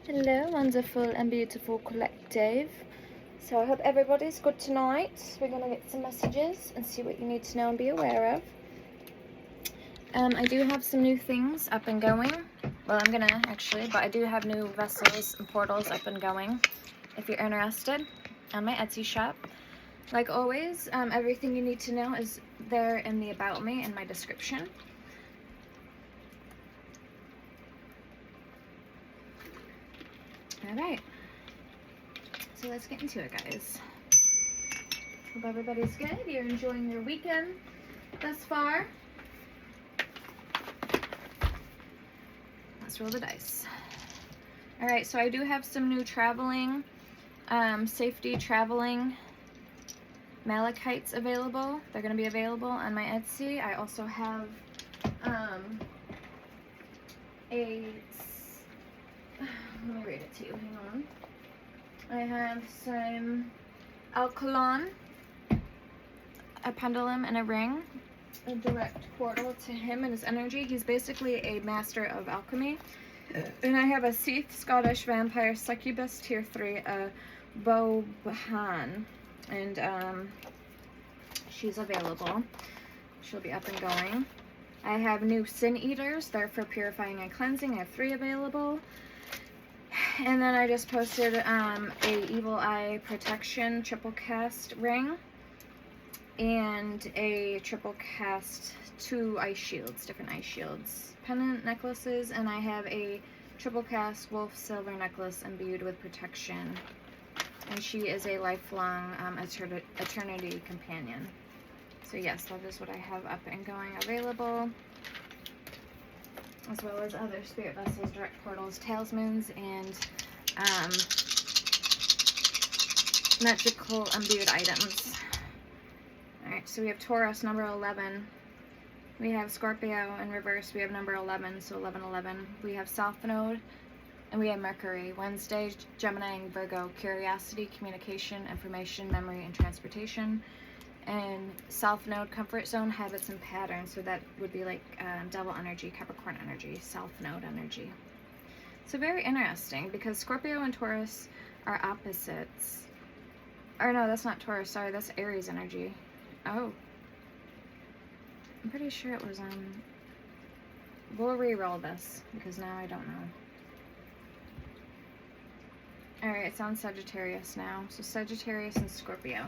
Hello, wonderful and beautiful collective. So I hope everybody's good tonight. We're going to get some messages and see what you need to know and be aware of. I do have some new things up and going. Well, I'm going to actually, but I do have new vessels and portals up and going if you're interested on my Etsy shop. Like always, everything you need to know is there in the About Me in my description. Alright, so let's get into it, guys. Hope everybody's good. You're enjoying your weekend thus far. Let's roll the dice. Alright, so I do have some new traveling, safety traveling Malachites available. They're going to be available on my Etsy. I also have let me read it to you, hang on. I have some Alkaline, a pendulum and a ring, a direct portal to him and his energy. He's basically a master of alchemy. And I have a Seath Scottish Vampire Succubus Tier 3, a Bohan. And she's available. She'll be up and going. I have new Sin Eaters. They're for purifying and cleansing. I have 3 available. And then I just posted a Evil Eye Protection triple cast ring and a triple cast 2 ice shields, different ice shields, pendant necklaces, and I have a triple cast wolf silver necklace imbued with protection, and she is a lifelong eternity companion. So yes, that is what I have up and going available, as well as other spirit vessels, direct portals, talismans, and magical imbued items. Alright, so we have Taurus, number 11. We have Scorpio in reverse. We have number 11, so 1111. We have South Node, and we have Mercury. Wednesday, Gemini and Virgo, curiosity, communication, information, memory, and transportation. And South Node, comfort zone, habits, and patterns. So that would be like Devil energy, Capricorn energy, South Node energy. So very interesting, because Scorpio and Taurus are opposites. Or no, that's not Taurus. Sorry, that's Aries energy. Oh. I'm pretty sure it was we'll re-roll this, because now I don't know. Alright, it's on Sagittarius now. So Sagittarius and Scorpio.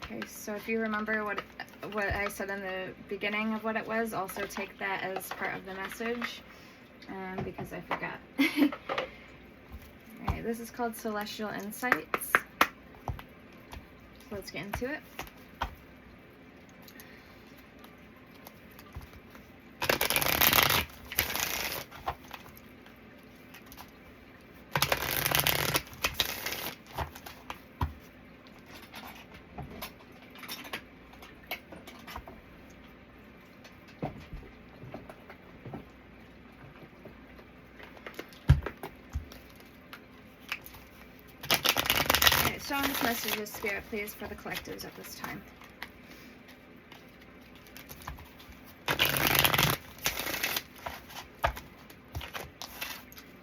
Okay, so if you remember what I said in the beginning of what it was, also take that as part of the message, because I forgot. Alright, this is called Celestial Insights. So let's get into it. Strongest messages, Spirit, please, for the collectives at this time.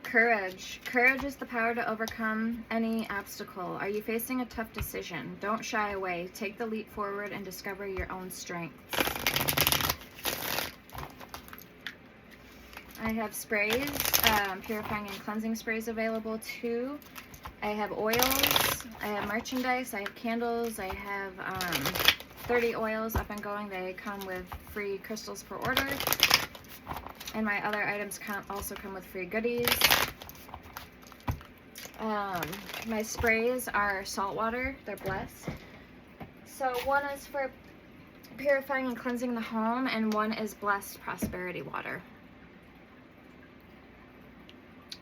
Courage. Courage is the power to overcome any obstacle. Are you facing a tough decision? Don't shy away. Take the leap forward and discover your own strengths. I have sprays, purifying and cleansing sprays available too. I have oils, I have merchandise, I have candles, I have 30 oils up and going. They come with free crystals per order. And my other items also come with free goodies. My sprays are salt water, they're blessed. So one is for purifying and cleansing the home, and one is blessed prosperity water.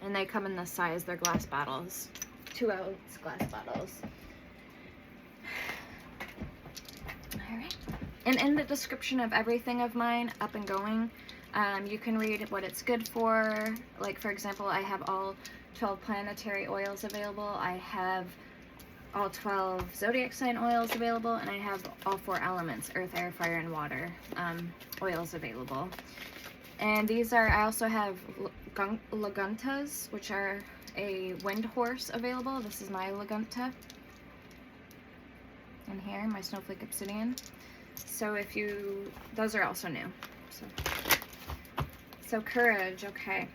And they come in this size, they're glass bottles. 2-ounce glass bottles. Alright. And in the description of everything of mine up and going, you can read what it's good for. Like, for example, I have all 12 planetary oils available. I have all 12 zodiac sign oils available. And I have all 4 elements, earth, air, fire, and water oils available. And these are, I also have Laguntas, which are a wind horse available. This is my Lagunta. And here, my Snowflake Obsidian. So if you, those are also new. So courage, okay.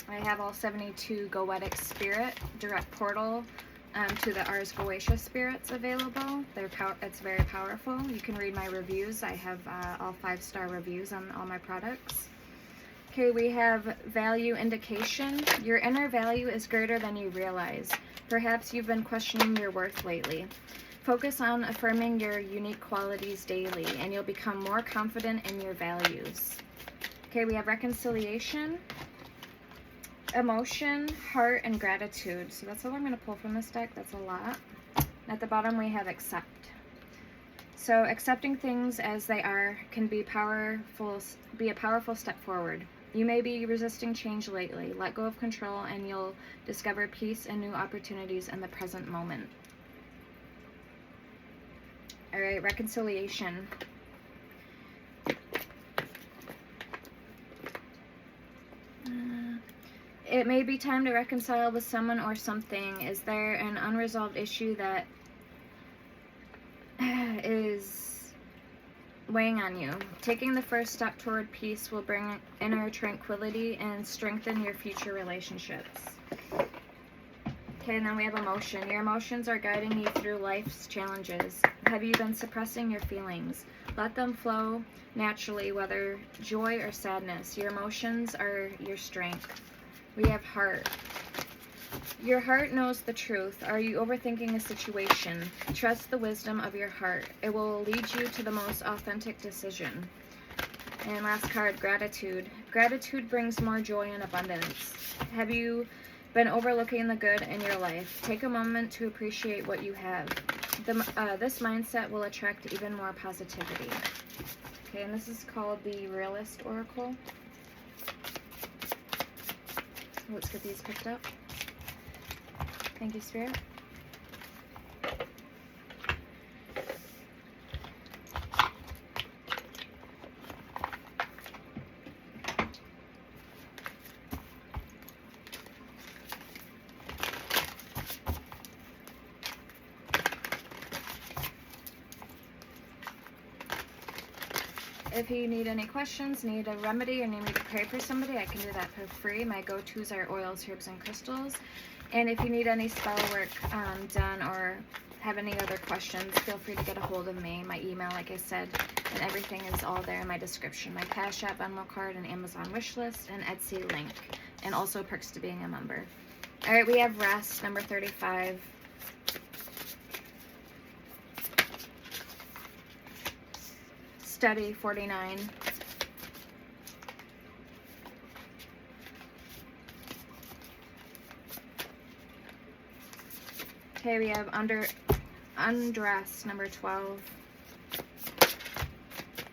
I have all 72 Goetic Spirit direct portal to the Ars Goetia spirits available. It's very powerful. You can read my reviews. I have all 5-star reviews on all my products. Okay, we have value indication. Your inner value is greater than you realize. Perhaps you've been questioning your worth lately. Focus on affirming your unique qualities daily, and you'll become more confident in your values. Okay, we have reconciliation, emotion, heart, and gratitude. So that's all I'm going to pull from this deck. That's a lot. At the bottom, we have accept. So accepting things as they are can be a powerful step forward. You may be resisting change lately. Let go of control and you'll discover peace and new opportunities in the present moment. All right, reconciliation. It may be time to reconcile with someone or something. Is there an unresolved issue that is weighing on you? Taking the first step toward peace will bring inner tranquility and strengthen your future relationships. Okay, and then we have emotion. Your emotions are guiding you through life's challenges. Have you been suppressing your feelings? Let them flow naturally, whether joy or sadness. Your emotions are your strength. We have heart. Your heart knows the truth. Are you overthinking a situation? Trust the wisdom of your heart. It will lead you to the most authentic decision. And last card, gratitude. Gratitude brings more joy and abundance. Have you been overlooking the good in your life? Take a moment to appreciate what you have. This mindset will attract even more positivity. Okay, and this is called the Realist Oracle. Let's get these picked up. Thank you, Spirit. If you need any questions, need a remedy, or need me to pray for somebody, I can do that for free. My go-tos are oils, herbs, and crystals. And if you need any spell work done or have any other questions, feel free to get a hold of me. My email, like I said, and everything is all there in my description. My Cash App, Venmo card, and Amazon wishlist, and Etsy link, and also perks to being a member. All right, we have rest, number 35. Study, 49. Okay, we have undress, number 12.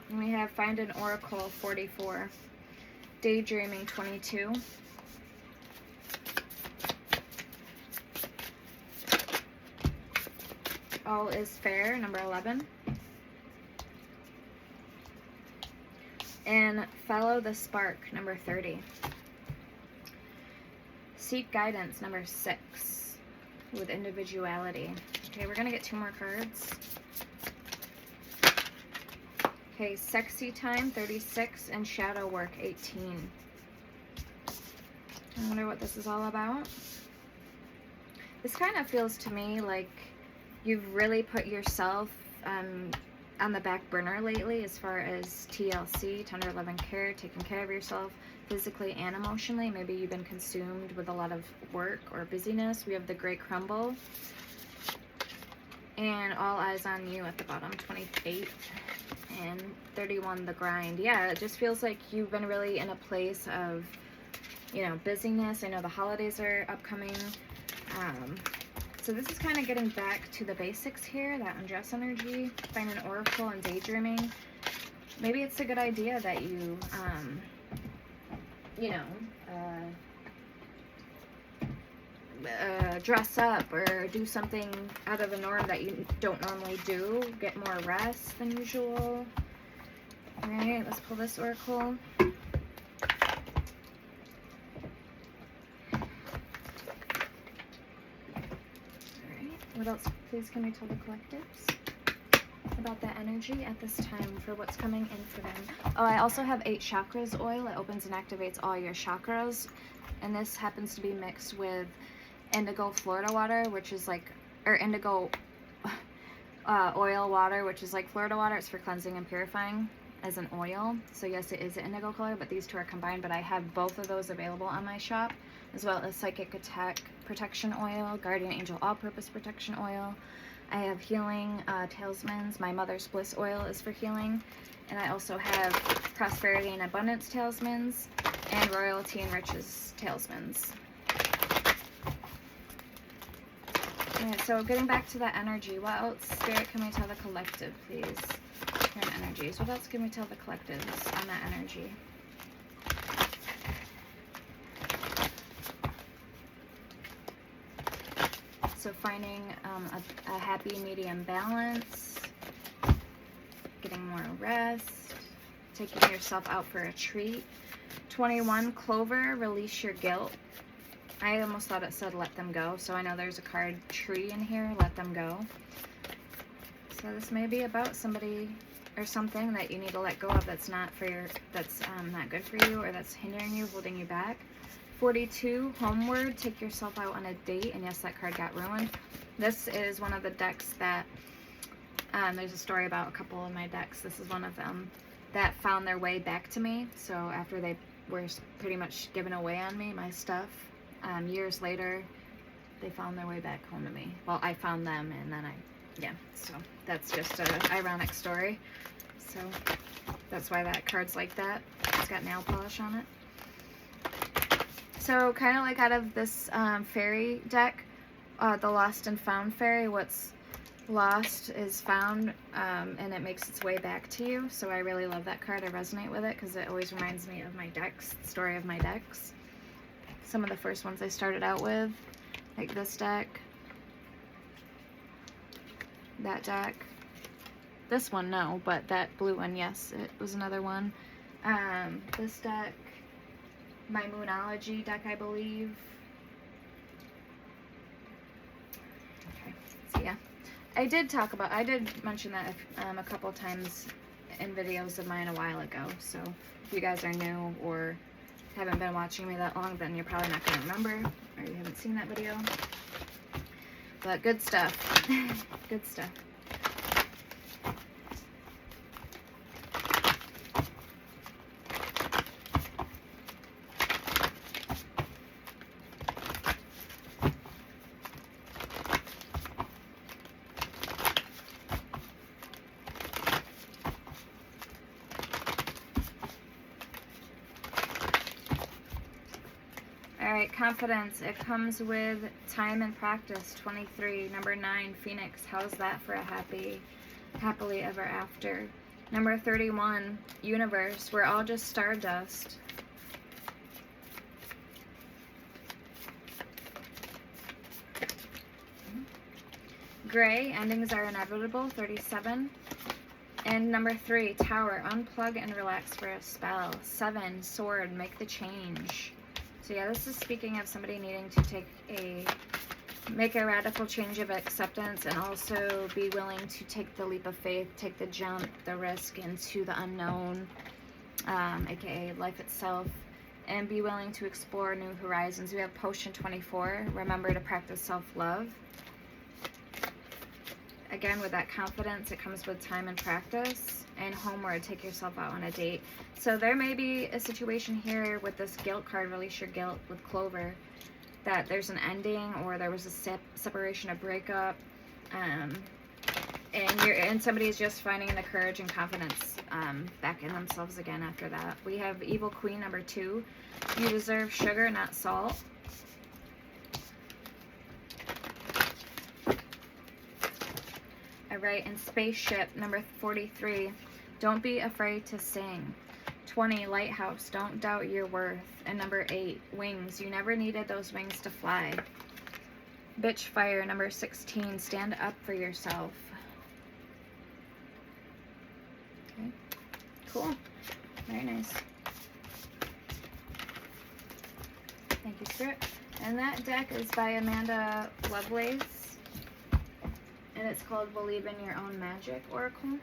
And we have find an oracle, 44. Daydreaming, 22. All is fair, number 11. And follow the spark, number 30. Seek guidance, number 6, with individuality. Okay, we're gonna get 2 more cards. Okay, sexy time, 36, and shadow work, 18. I wonder what this is all about. This kind of feels to me like you've really put yourself on the back burner lately as far as TLC, tender love and care, taking care of yourself physically and emotionally. Maybe you've been consumed with a lot of work or busyness. We have the Great Crumble and All Eyes on You at the bottom, 28, and 31, the grind. Yeah, it just feels like you've been really in a place of, you know, busyness. I know the holidays are upcoming. So this is kind of getting back to the basics here, that undress energy, find an oracle and daydreaming. Maybe it's a good idea that you, dress up or do something out of the norm that you don't normally do. Get more rest than usual. Alright, let's pull this oracle. What else? Please can we tell the collectives about that energy at this time for what's coming in for them? Oh, I also have 8 chakras oil. It opens and activates all your chakras. And this happens to be mixed with indigo Florida water, which is like, or indigo oil water, which is like Florida water. It's for cleansing and purifying as an oil. So yes, it is an indigo color, but these two are combined. But I have both of those available on my shop, as well as Psychic Attack Protection Oil, Guardian Angel All-Purpose Protection Oil. I have Healing Talismans. My Mother's Bliss Oil is for healing. And I also have Prosperity and Abundance Talismans and Royalty and Riches Talismans. Alright, so getting back to that energy, what else, Spirit, can we tell the collective, please? Current energies. What else can we tell the collectives on that energy? So finding a happy medium balance, getting more rest, taking yourself out for a treat. 21, Clover, release your guilt. I almost thought it said let them go, so I know there's a card tree in here, let them go. So this may be about somebody or something that you need to let go of that's not for your, that's not good for you, or that's hindering you, holding you back. 42, Homeward, take yourself out on a date. And yes, that card got ruined. This is one of the decks that, there's a story about a couple of my decks. This is one of them that found their way back to me. So after they were pretty much given away on me, my stuff, years later, they found their way back home to me. Well, I found them, and then yeah, so that's just an ironic story. So that's why that card's like that. It's got nail polish on it. So kind of like out of this fairy deck, the Lost and Found fairy, what's lost is found, and it makes its way back to you. So I really love that card. I resonate with it because it always reminds me of my decks, the story of my decks. Some of the first ones I started out with, like this deck, that deck, this one no, but that blue one, yes, it was another one. This deck, my Moonology deck, I believe. Okay, so yeah, I did mention that a couple times in videos of mine a while ago. So if you guys are new or haven't been watching me that long, then you're probably not going to remember, or you haven't seen that video. But good stuff. Good stuff. Alright, confidence. It comes with time and practice. 23. Number 9, Phoenix. How's that for a happily ever after? Number 31, Universe. We're all just stardust. Gray. Endings are inevitable. 37. And number 3, Tower. Unplug and relax for a spell. 7, Sword. Make the change. So yeah, this is speaking of somebody needing to make a radical change of acceptance, and also be willing to take the leap of faith, take the jump, the risk into the unknown, aka life itself, and be willing to explore new horizons. We have Potion 24, remember to practice self-love. Again, with that confidence, it comes with time and practice. And Homeward, take yourself out on a date. So there may be a situation here with this guilt card, release your guilt, with Clover, that there's an ending, or there was a separation, a breakup, and somebody is just finding the courage and confidence back in themselves again after that. We have Evil Queen, number 2. You deserve sugar, not salt. Alright, and Spaceship, number 43. Don't be afraid to sing. 20, Lighthouse. Don't doubt your worth. And number 8, Wings. You never needed those wings to fly. Bitch Fire, number 16. Stand up for yourself. Okay. Cool. Very nice. Thank you, Spirit. And that deck is by Amanda Lovelace. And it's called Believe in Your Own Magic Oracle.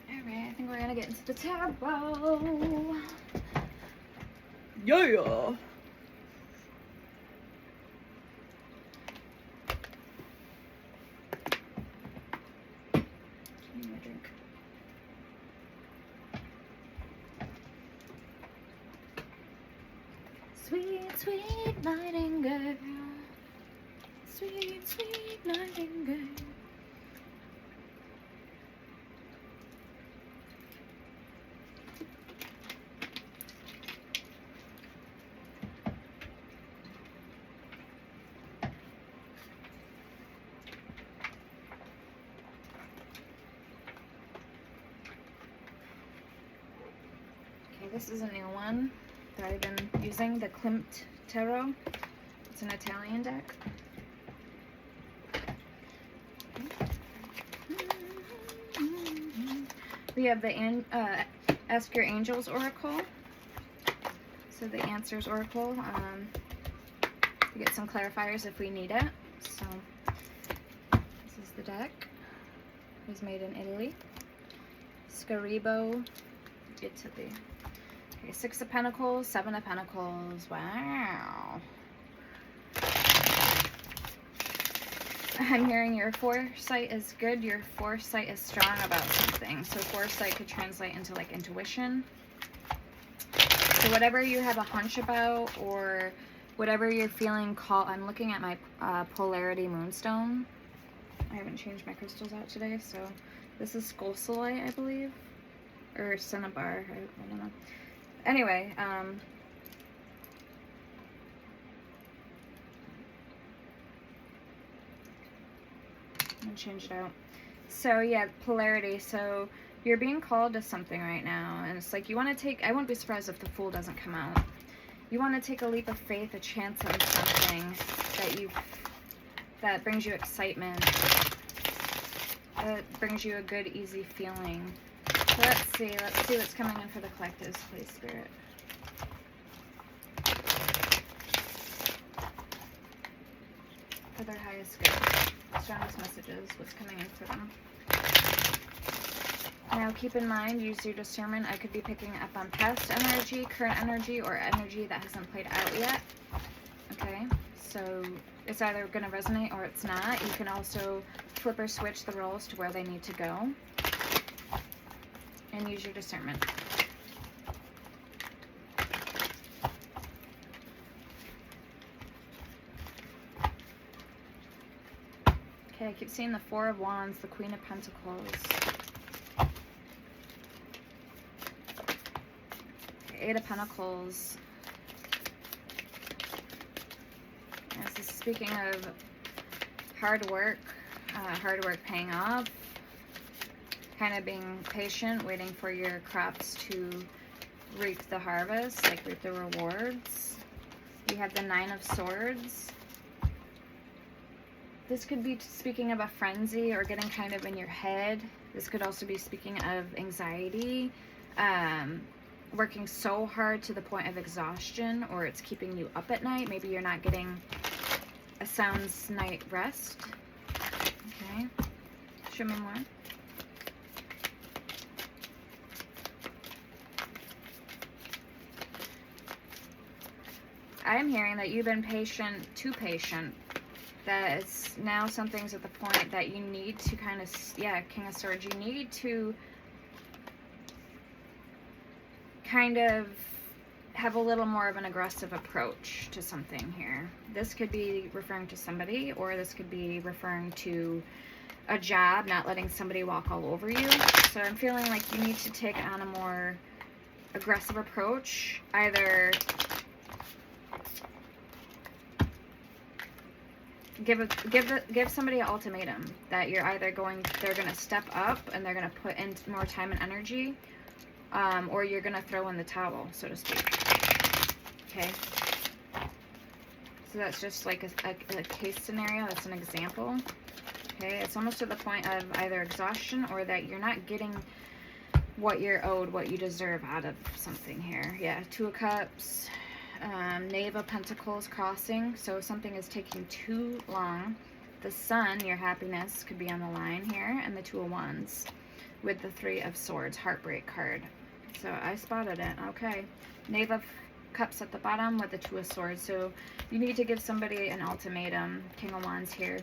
Alright, I think we're gonna get into the tarot. Yeah! Sweet, sweet nightingale. Sweet, sweet nightingale. Okay, this is a new one that I've been using, the Klimt Tarot. It's an Italian deck. We have the Ask Your Angels Oracle. So the Answers Oracle. We get some clarifiers if we need it. So this is the deck. It was made in Italy. Scaribo. Get to the... Okay, 6 of Pentacles, 7 of Pentacles. Wow. I'm hearing your foresight is good. Your foresight is strong about something. So foresight could translate into like intuition. So whatever you have a hunch about or whatever you're feeling called. I'm looking at my Polarity Moonstone. I haven't changed my crystals out today. So this is Scosolite, I believe. Or Cinnabar. I don't know. Anyway, I'm gonna change it out. So yeah, polarity. So you're being called to something right now, and it's like you want to take. I wouldn't be surprised if the Fool doesn't come out. You want to take a leap of faith, a chance on something that brings you excitement. That brings you a good, easy feeling. So let's see what's coming in for the collectives, please, Spirit. For their highest good. Strongest messages, what's coming in for them. Now keep in mind, use your discernment. I could be picking up on past energy, current energy, or energy that hasn't played out yet. Okay, so it's either going to resonate or it's not. You can also flip or switch the roles to where they need to go. And use your discernment. Okay, I keep seeing the Four of Wands, the Queen of Pentacles. Okay, 8 of Pentacles. This is speaking of hard work paying off. Kind of being patient, waiting for your crops to reap the harvest, like reap the rewards. You have the 9 of Swords. This could be speaking of a frenzy or getting kind of in your head. This could also be speaking of anxiety, working so hard to the point of exhaustion, or it's keeping you up at night. Maybe you're not getting a sound night rest. Okay, show me more. I am hearing that you've been too patient, that it's now something's at the point that you need to kind of, yeah, King of Swords, you need to kind of have a little more of an aggressive approach to something here. This could be referring to somebody, or this could be referring to a job, not letting somebody walk all over you. So I'm feeling like you need to take on a more aggressive approach. Either give somebody an ultimatum that you're either they're gonna step up and they're gonna put in more time and energy, or you're gonna throw in the towel, so to speak. Okay. So that's just like a case scenario. That's an example. Okay, it's almost to the point of either exhaustion or that you're not getting what you're owed, what you deserve out of something here. Yeah, Two of Cups, Knave of Pentacles crossing. So something is taking too long. The Sun, your happiness, could be on the line here, and the Two of Wands with the Three of Swords, heartbreak card. So I spotted it. Okay, Knave of Cups at the bottom with the Two of Swords. So you need to give somebody an ultimatum. King of Wands here.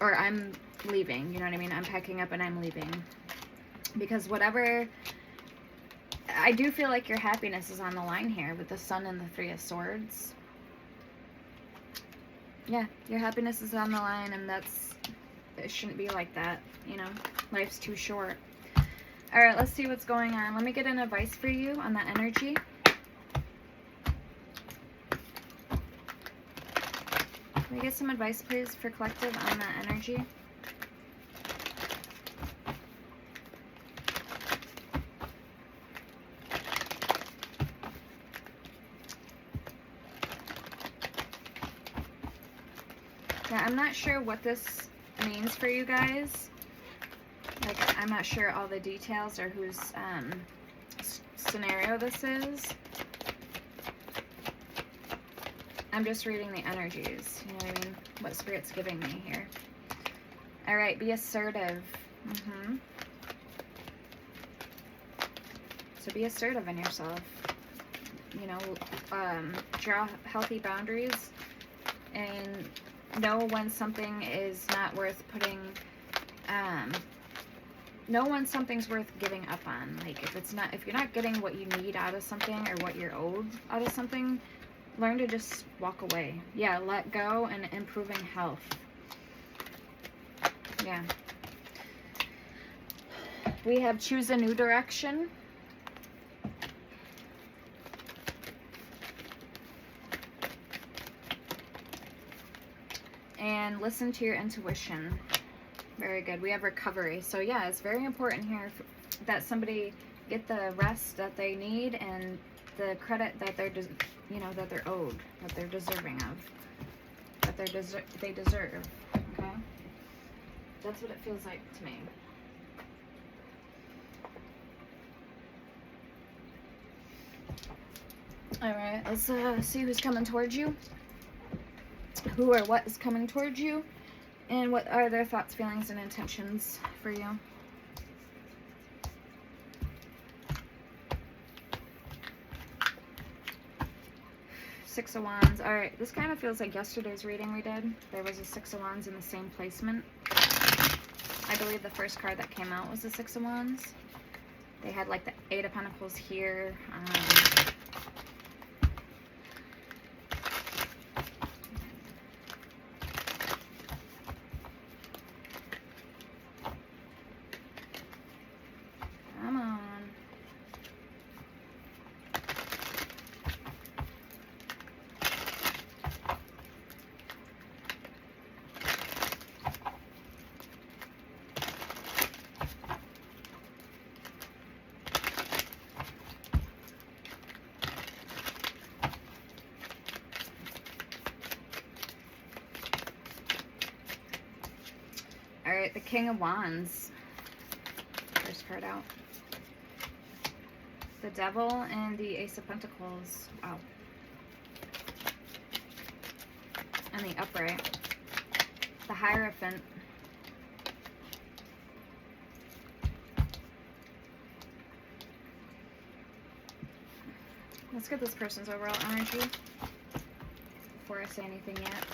Or I'm leaving, you know what I mean? I'm packing up and I'm leaving. Because whatever, I do feel like your happiness is on the line here with the Sun and the Three of Swords. Yeah, your happiness is on the line, and it shouldn't be like that, you know? Life's too short. All right, let's see what's going on. Let me get an advice for you on that energy. Can we get some advice, please, for collective on that energy? Yeah, I'm not sure what this means for you guys. Like, I'm not sure all the details or whose scenario this is. I'm just reading the energies, you know what I mean? What Spirit's giving me here. All right, be assertive. So be assertive in yourself. You know, draw healthy boundaries and know when something is not worth putting, know when something's worth giving up on. Like, if you're not getting what you need out of something or what you're owed out of something, learn to just walk away. Yeah, let go and improving health. Yeah. We have choose a new direction. And listen to your intuition. Very good. We have recovery. So yeah, it's very important here that somebody get the rest that they need and the credit that they're, that they're owed, that they're deserving of, that they deserve. Okay, that's what it feels like to me. All right, let's see who's coming towards you. Who or what is coming towards you, and what are their thoughts, feelings, and intentions for you. Six of Wands. All right, this kind of feels like yesterday's reading we did. There was a Six of Wands in the same placement. I believe the first card that came out was the Six of Wands. They had like the Eight of Pentacles here. Come on. All right, the King of Wands. First card out. The Devil and the Ace of Pentacles. Wow. And the Upright. The Hierophant. Let's get this person's overall energy before I say anything yet.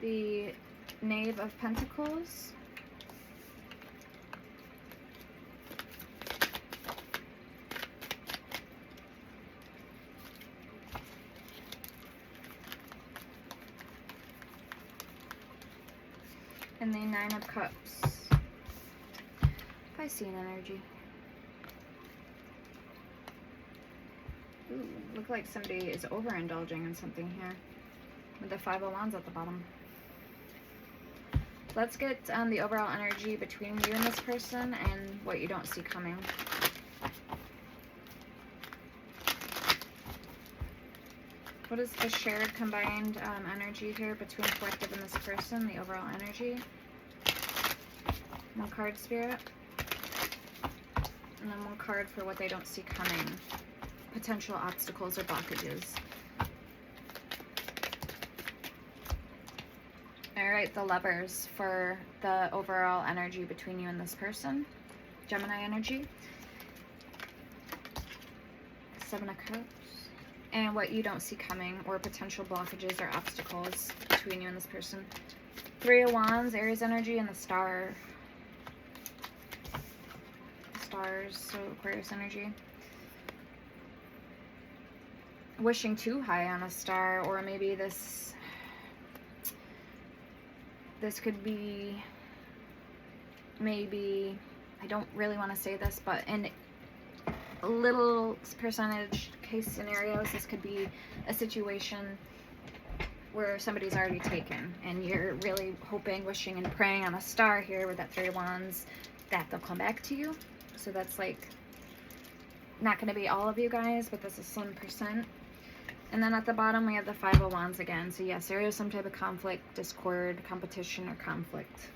The Knave of Pentacles. And the Nine of Cups. Piscean energy. Ooh, look like somebody is overindulging in something here with the Five of Wands at the bottom. Let's get the overall energy between you and this person and what you don't see coming. What is the shared combined energy here between collective and this person, the overall energy? One card, Spirit. And then one card for what they don't see coming. Potential obstacles or blockages. Alright, the Lovers for the overall energy between you and this person. Gemini energy. Seven of Cups. And what you don't see coming or potential blockages or obstacles between you and this person. Three of Wands, Aries energy, and the Star. Stars, so Aquarius energy. Wishing too high on a star, or maybe this could be, maybe, I don't really want to say this, but in little percentage case scenarios, this could be a situation where somebody's already taken and you're really hoping, wishing, and praying on a star here with that Three of Wands that they'll come back to you. So that's like not going to be all of you guys, but this is some percent. And then at the bottom we have the Five of Wands again. So yes, there is some type of conflict, discord, competition, or conflict.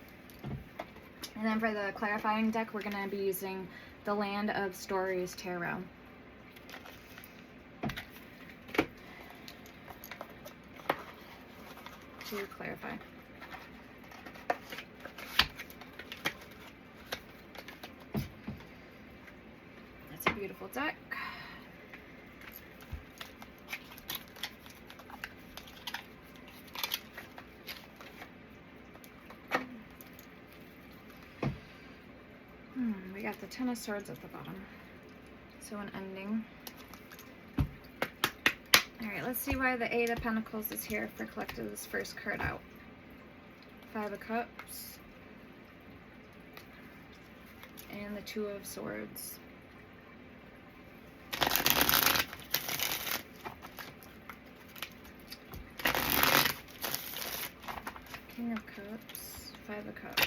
And then for the clarifying deck, we're going to be using the Land of Stories Tarot. To clarify. That's a beautiful deck. We got the Ten of Swords at the bottom. So an ending. Alright, let's see why the Eight of Pentacles is here for collective this first card out. Five of Cups. And the Two of Swords. King of Cups. Five of Cups.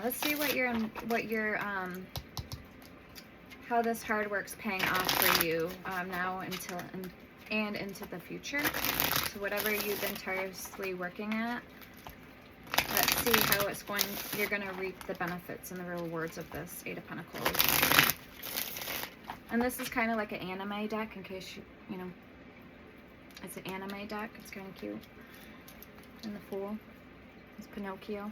Let's see what your how this hard work's paying off for you now until and into the future. So whatever you've been tirelessly working at, let's see how it's going. You're going to reap the benefits and the rewards of this Eight of Pentacles. And this is kind of like an anime deck, in case you know, it's an anime deck. It's kind of cute. And the Fool is Pinocchio.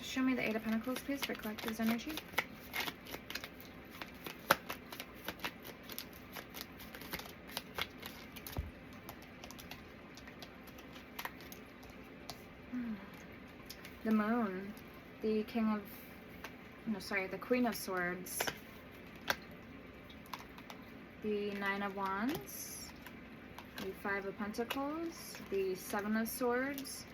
Show me the Eight of Pentacles, please, for collective's energy. The Moon, the the Queen of Swords, the Nine of Wands, the Five of Pentacles, the Seven of Swords,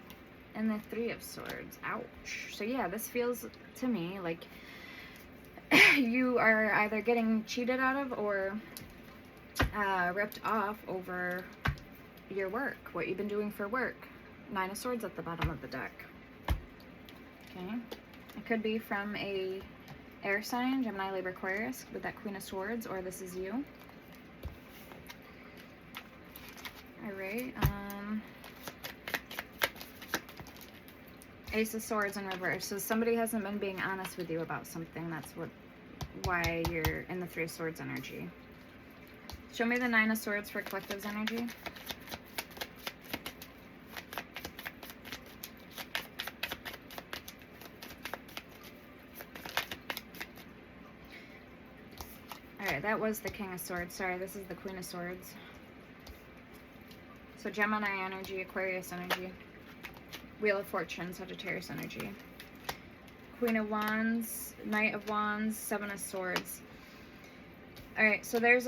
and the Three of Swords. Ouch. So yeah, this feels to me like you are either getting cheated out of or ripped off over your work, what you've been doing for work. Nine of Swords at the bottom of the deck. Okay. It could be from a air sign, Gemini, Libra, Aquarius, with that Queen of Swords, or this is you. Alright. Ace of Swords in reverse. So somebody hasn't been being honest with you about something. That's why you're in the Three of Swords energy. Show me the Nine of Swords for collective's energy. Alright, sorry, that was the King of Swords. Sorry, this is the Queen of Swords. So Gemini energy, Aquarius energy, Wheel of Fortune, Sagittarius energy, Queen of Wands, Knight of Wands, Seven of Swords. All right, so there's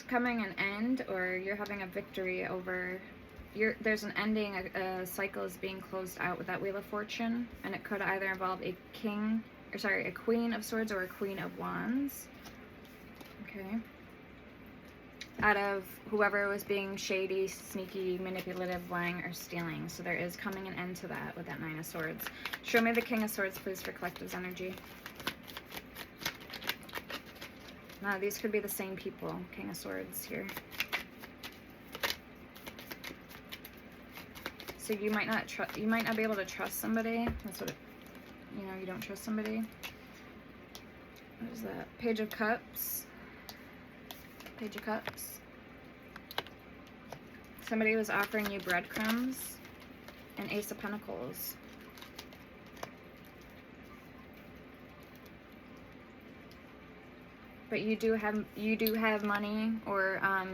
coming an end, or you're having a victory over. There's an ending. A cycle is being closed out with that Wheel of Fortune, and it could either involve a Queen of Swords or a Queen of Wands. Okay. Out of whoever was being shady, sneaky, manipulative, lying, or stealing. So there is coming an end to that with that Nine of Swords. Show me the King of Swords, please, for collective's energy. No, these could be the same people. King of Swords here. So you might not be able to trust somebody. That's what you don't trust somebody. What is that? Page of Cups. Page of Cups. Somebody was offering you breadcrumbs. And Ace of Pentacles. But you do have money, or I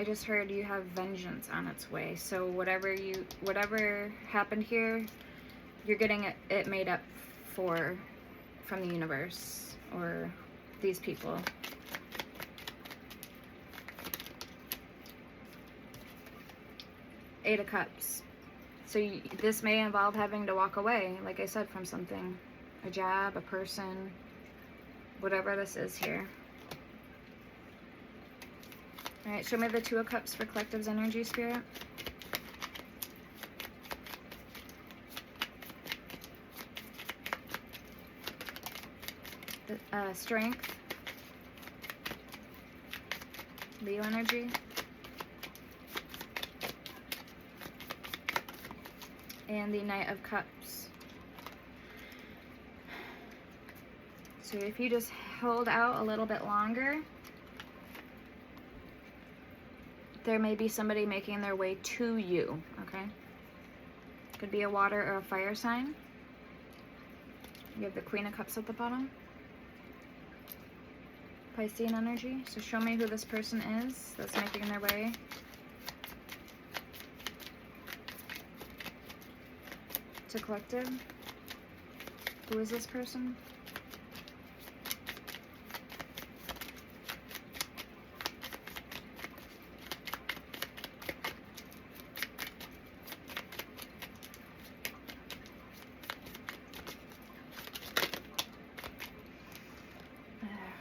just heard you have vengeance on its way. So whatever happened here, you're getting it made up for from the universe or these people. Eight of Cups. So this may involve having to walk away, like I said, from something. A job, a person, whatever this is here. Alright, show me the Two of Cups for collective's energy, Spirit. Strength. Leo energy. And the Knight of Cups. So if you just hold out a little bit longer, there may be somebody making their way to you, okay? Could be a water or a fire sign. You have the Queen of Cups at the bottom. Piscean energy. So show me who this person is that's making their way. To collective. Who is this person?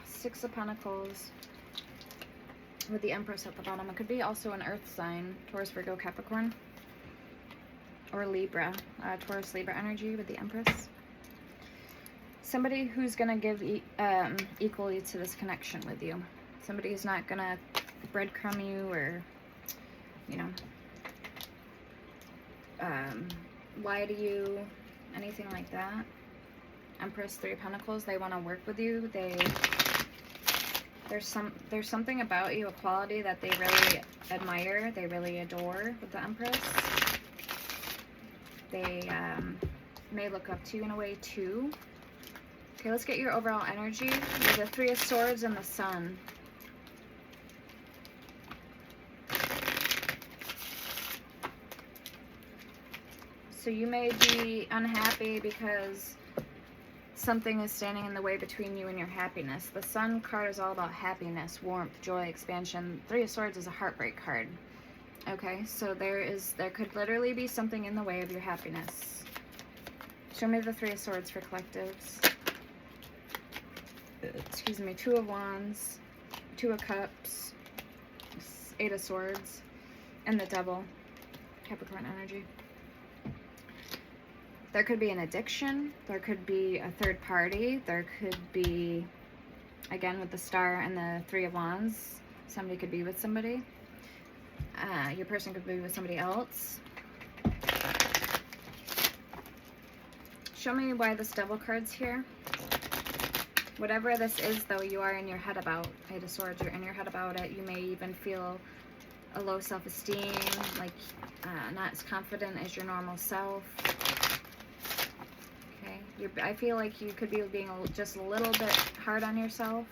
Six of Pentacles with the Empress at the bottom. It could be also an earth sign, Taurus, Virgo, Capricorn, or Libra. Taurus, Libra energy with the Empress. Somebody who's going to give equally to this connection with you. Somebody who's not going to breadcrumb you or, lie to you, anything like that. Empress, Three of Pentacles. They want to work with you. There's something about you, a quality that they really admire, they really adore with the Empress. They may look up to you in a way too. Okay, let's get your overall energy. You have the Three of Swords and the Sun. So you may be unhappy because something is standing in the way between you and your happiness. The Sun card is all about happiness, warmth, joy, expansion. Three of Swords is a heartbreak card. Okay, so there could literally be something in the way of your happiness. Show me the Three of Swords for collectives. Excuse me, Two of Wands, Two of Cups, Eight of Swords, and the Devil, Capricorn energy. There could be an addiction, there could be a third party, there could be, again with the Star and the Three of Wands, somebody could be with somebody. Your person could be with somebody else. Show me why this Devil card's here. Whatever this is, though, you are in your head about. Eight of Swords, you're in your head about it. You may even feel a low self-esteem, like not as confident as your normal self. I feel like you could be being just a little bit hard on yourself.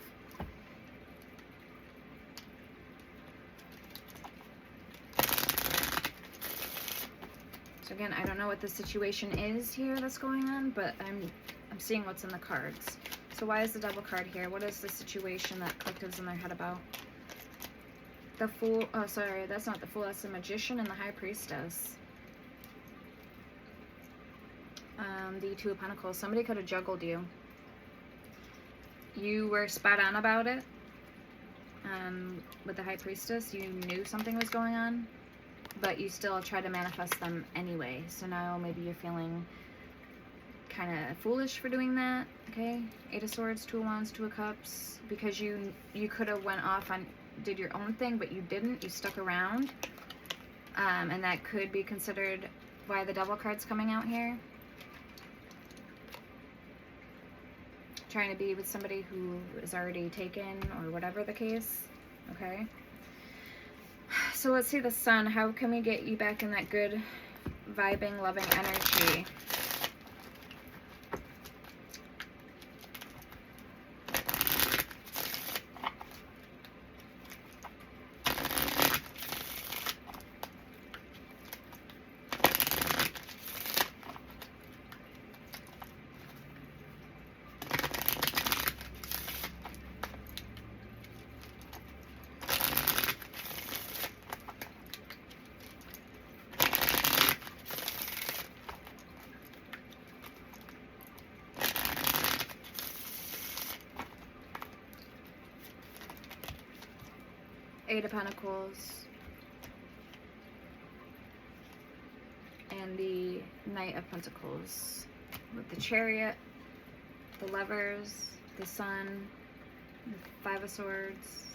So again, I don't know what the situation is here that's going on, but I'm seeing what's in the cards. So why is the Devil card here? What is the situation that collective's in their head about? The Fool, oh sorry, that's not the Fool, that's the Magician and the High Priestess. The Two of Pentacles. Somebody could have juggled you. You were spot on about it. With the High Priestess, you knew something was going on, but you still try to manifest them anyway. So now maybe you're feeling kind of foolish for doing that. Okay, Eight of Swords, Two of Wands, Two of Cups, because you could have went off and did your own thing, but you didn't. You stuck around, and that could be considered why the Devil card's coming out here. Trying to be with somebody who is already taken, or whatever the case. Okay, so let's see the Sun. How can we get you back in that good vibing, loving energy? Eight of Pentacles and the Knight of Pentacles with the Chariot, the Lovers, the Sun, the Five of Swords,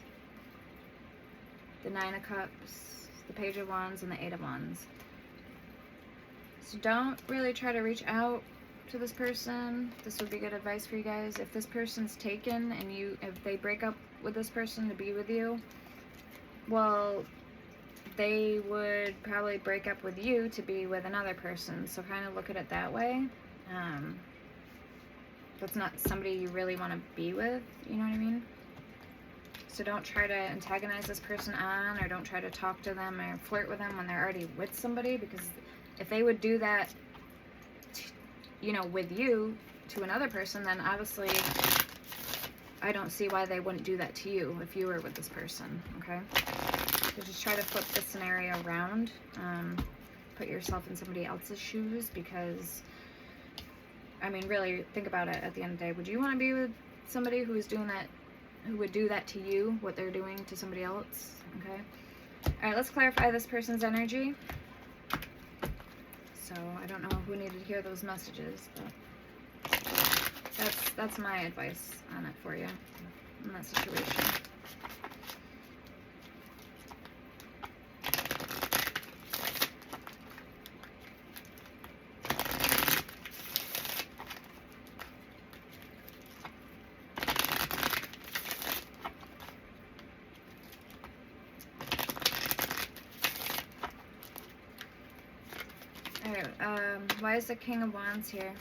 the Nine of Cups, the Page of Wands, and the Eight of Wands. So don't really try to reach out to this person. This would be good advice for you guys. If this person's taken and if they break up with this person to be with you, well, they would probably break up with you to be with another person. So kind of look at it that way. That's not somebody you really want to be with, you know what I mean? So don't try to antagonize this person on, or don't try to talk to them or flirt with them when they're already with somebody, because if they would do that, with you to another person, then obviously I don't see why they wouldn't do that to you if you were with this person, okay? So just try to flip the scenario around. Put yourself in somebody else's shoes, because, I mean, really think about it at the end of the day. Would you want to be with somebody who is doing that, who would do that to you, what they're doing to somebody else, okay? All right, let's clarify this person's energy. So I don't know who needed to hear those messages, but that's my advice on it for you in that situation. Alright, why is the King of Wands here?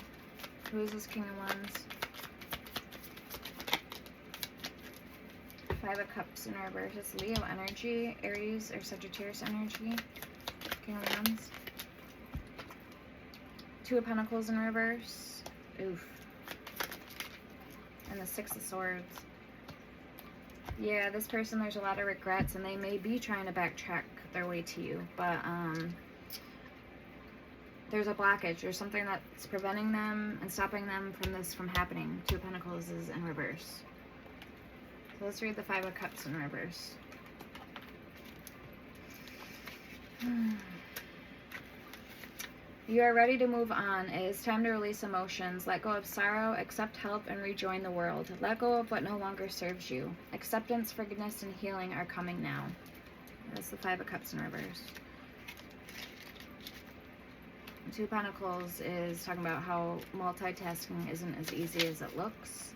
Who is this King of Wands? Five of Cups in reverse. It's Leo energy, Aries or Sagittarius energy. King of Wands. Two of Pentacles in reverse. Oof. And the Six of Swords. Yeah, this person, there's a lot of regrets, and they may be trying to backtrack their way to you, but there's a blockage or something that's preventing them and stopping them from happening. Two of Pentacles is in reverse. So let's read the Five of Cups in reverse. You are ready to move on. It is time to release emotions. Let go of sorrow, accept help, and rejoin the world. Let go of what no longer serves you. Acceptance, forgiveness, and healing are coming now. That's the Five of Cups in reverse. Two of Pentacles is talking about how multitasking isn't as easy as it looks.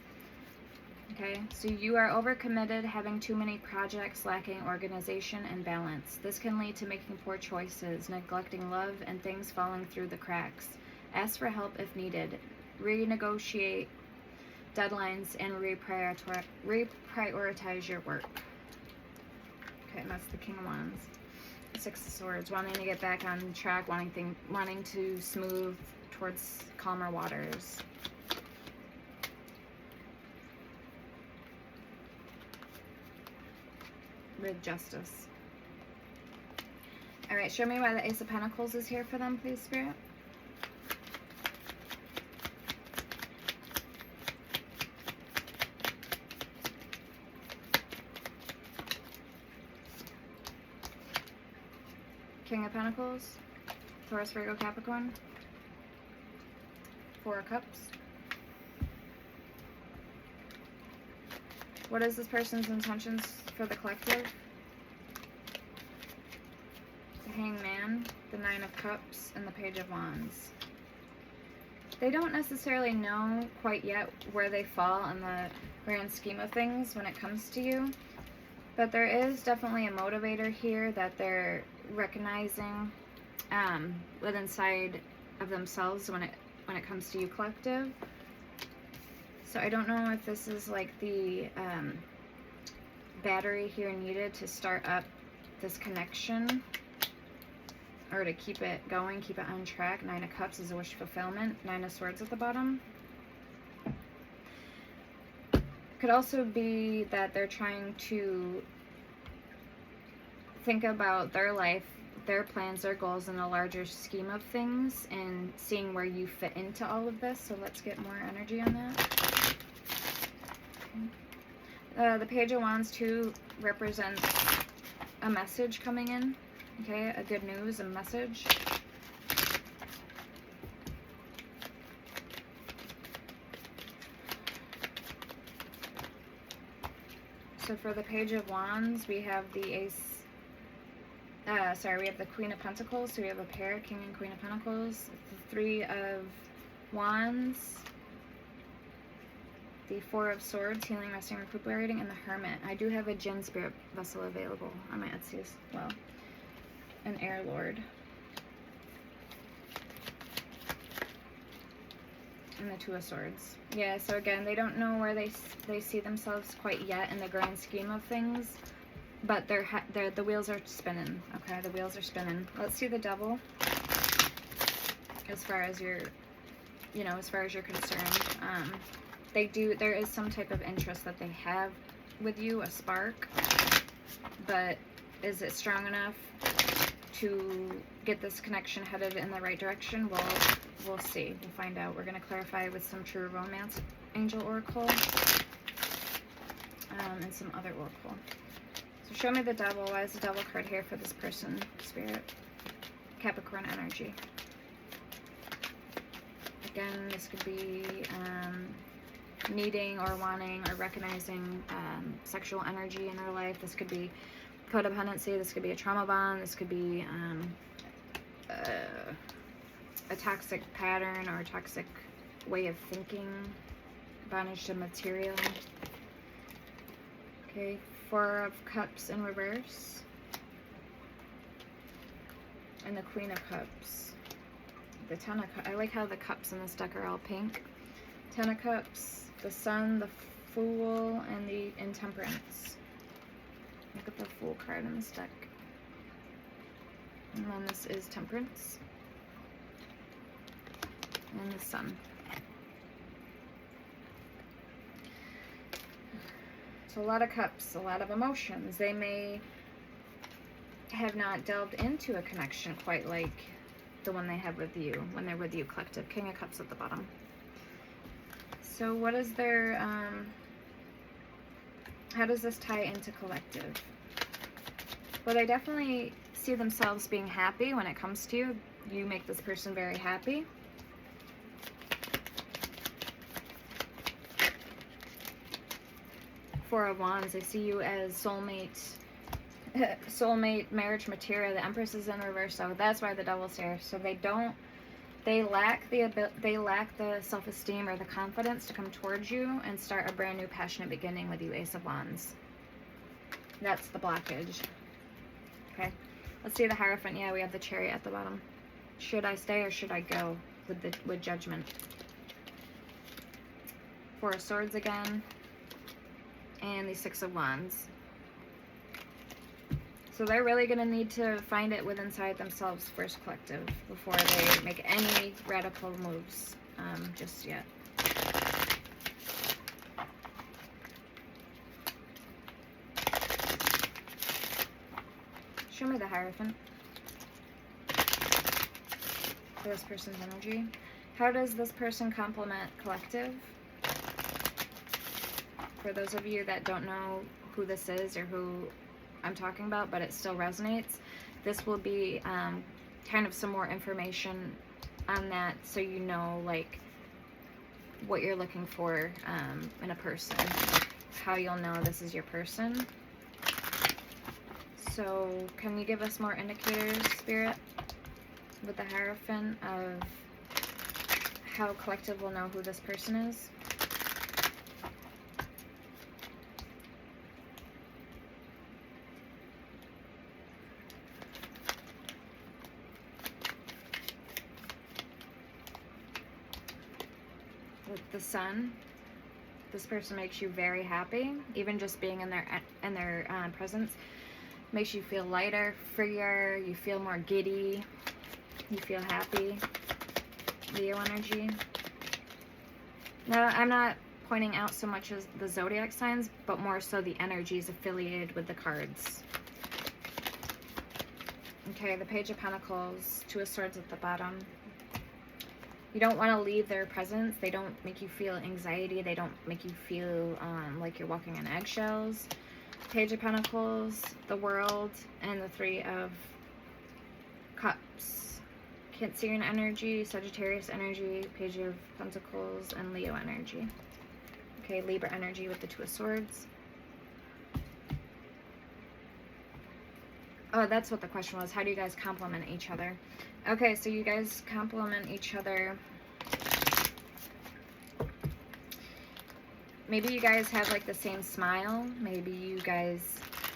Okay, so you are overcommitted, having too many projects, lacking organization and balance. This can lead to making poor choices, neglecting love, and things falling through the cracks. Ask for help if needed. renegotiate deadlines and reprioritize your work. Okay, and that's the King of Wands. Six of Swords, wanting to get back on track, wanting to smooth towards calmer waters. With Justice. Alright, show me why the Ace of Pentacles is here for them, please, Spirit. King of Pentacles, Taurus, Virgo, Capricorn, Four of Cups. What is this person's intentions for the collective? The Hangman, the Nine of Cups, and the Page of Wands. They don't necessarily know quite yet where they fall in the grand scheme of things when it comes to you. But there is definitely a motivator here that they're recognizing within inside of themselves when it comes to you, collective. So I don't know if this is like the battery here needed to start up this connection or to keep it going, keep it on track. Nine of Cups is a wish fulfillment. Nine of Swords at the bottom. Could also be that they're trying to think about their life, their plans, their goals in a larger scheme of things and seeing where you fit into all of this. So let's get more energy on that. Okay. The Page of Wands too represents a message coming in. Okay, a good news, a message. So for the Page of Wands, we have the we have the Queen of Pentacles. So we have a pair, King and Queen of Pentacles. The Three of Wands. The Four of Swords, healing, resting, recuperating, and the Hermit. I do have a Jinn spirit vessel available on my Etsy as well. An Air Lord. And the Two of Swords. Yeah, so again, they don't know where they see themselves quite yet in the grand scheme of things, but the wheels are spinning. Okay, the wheels are spinning. Let's see the Devil. As far as you're concerned, there is some type of interest that they have with you, a spark, but is it strong enough to get this connection headed in the right direction? We'll see. We'll find out. We're going to clarify with some True Romance Angel Oracle and some other Oracle. So show me the Devil. Why is the Devil card here for this person, Spirit? Capricorn energy. Again, this could be needing or wanting or recognizing sexual energy in their life. This could be codependency. This could be a trauma bond. This could be a toxic pattern or a toxic way of thinking, bondage to material. Okay, Four of Cups in reverse, and the Queen of Cups. The Ten of Cups. I like how the cups in this deck are all pink. Ten of Cups, the Sun, the Fool, and the Intemperance. Look at the Fool card in this deck. And then this is Temperance. And the Sun. So a lot of cups, a lot of emotions. They may have not delved into a connection quite like the one they have with you, when they're with you, collective. King of Cups at the bottom. So what is their, how does this tie into collective? Well, they definitely see themselves being happy when it comes to you. You make this person very happy. Four of Wands, I see you as soulmate, marriage material. The Empress is in reverse, so that's why the Devil's here. So they lack the self-esteem or the confidence to come towards you and start a brand new passionate beginning with you, Ace of Wands. That's the blockage. Okay, let's see the Hierophant. Yeah, we have the Chariot at the bottom. Should I stay or should I go with Judgment? Four of Swords again, and the Six of Wands. So they're really going to need to find it within inside themselves first, collective, before they make any radical moves just yet. Show me the Hierophant for this person's energy. How does this person complement collective? For those of you that don't know who this is or who I'm talking about, but it still resonates, this will be kind of some more information on that, so you know, like, what you're looking for in a person, how you'll know this is your person. So can you give us more indicators, Spirit, with the Hierophant, of how collective will know who this person is? With the Sun, this person makes you very happy. Even just being in their presence makes you feel lighter, freer, you feel more giddy, you feel happy. Leo energy. Now, I'm not pointing out so much as the zodiac signs, but more so the energies affiliated with the cards. Okay, the Page of Pentacles, Two of Swords at the bottom. You don't want to leave their presence. They don't make you feel anxiety. They don't make you feel like you're walking on eggshells. Page of Pentacles, the World, and the Three of Cups. Cancerian energy, Sagittarius energy, Page of Pentacles, and Leo energy. Okay, Libra energy with the Two of Swords. Oh, that's what the question was. How do you guys complement each other? Okay, so you guys complement each other. Maybe you guys have like the same smile. Maybe you guys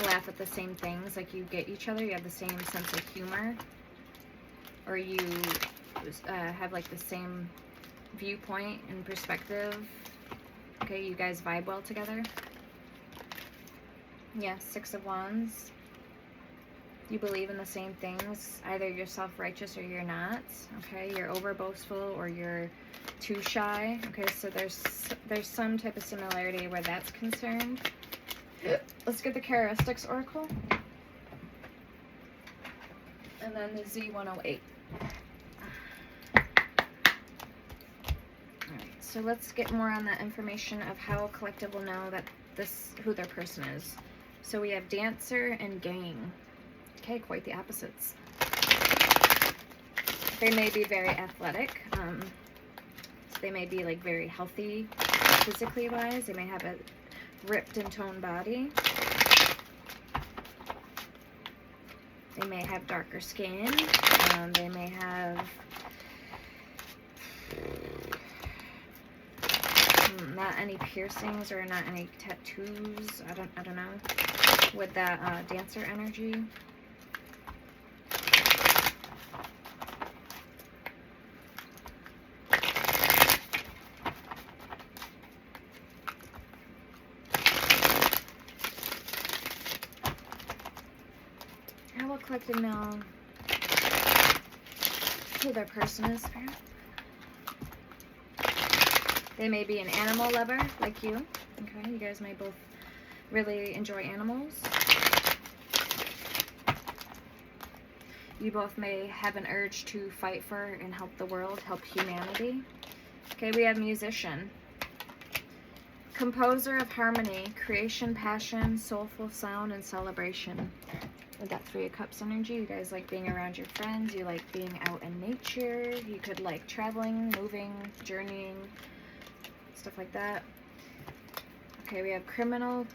laugh at the same things. Like you get each other. You have the same sense of humor. Or you have like the same viewpoint and perspective. Okay, you guys vibe well together. Yeah, Six of Wands. You believe in the same things. Either you're self-righteous or you're not. Okay, you're over boastful or you're too shy. Okay, so there's some type of similarity where that's concerned. Let's get the Characteristics Oracle. And then the Z108. Alright, so let's get more on that information of how collective will know that who their person is. So we have Dancer and Gang. Okay, quite the opposites. They may be very athletic. So they may be like very healthy physically wise. They may have a ripped and toned body. They may have darker skin. They may have not any piercings or not any tattoos. I don't know. With that Dancer energy. How will collective know who their person is, Spirit? They may be an animal lover, like you. Okay, you guys may both really enjoy animals. You both may have an urge to fight for and help the world, help humanity. Okay, we have musician. Composer of harmony, creation, passion, soulful sound, and celebration. With that Three of Cups energy, you guys like being around your friends. You like being out in nature. You could like traveling, moving, journeying, stuff like that. Okay, we have criminal,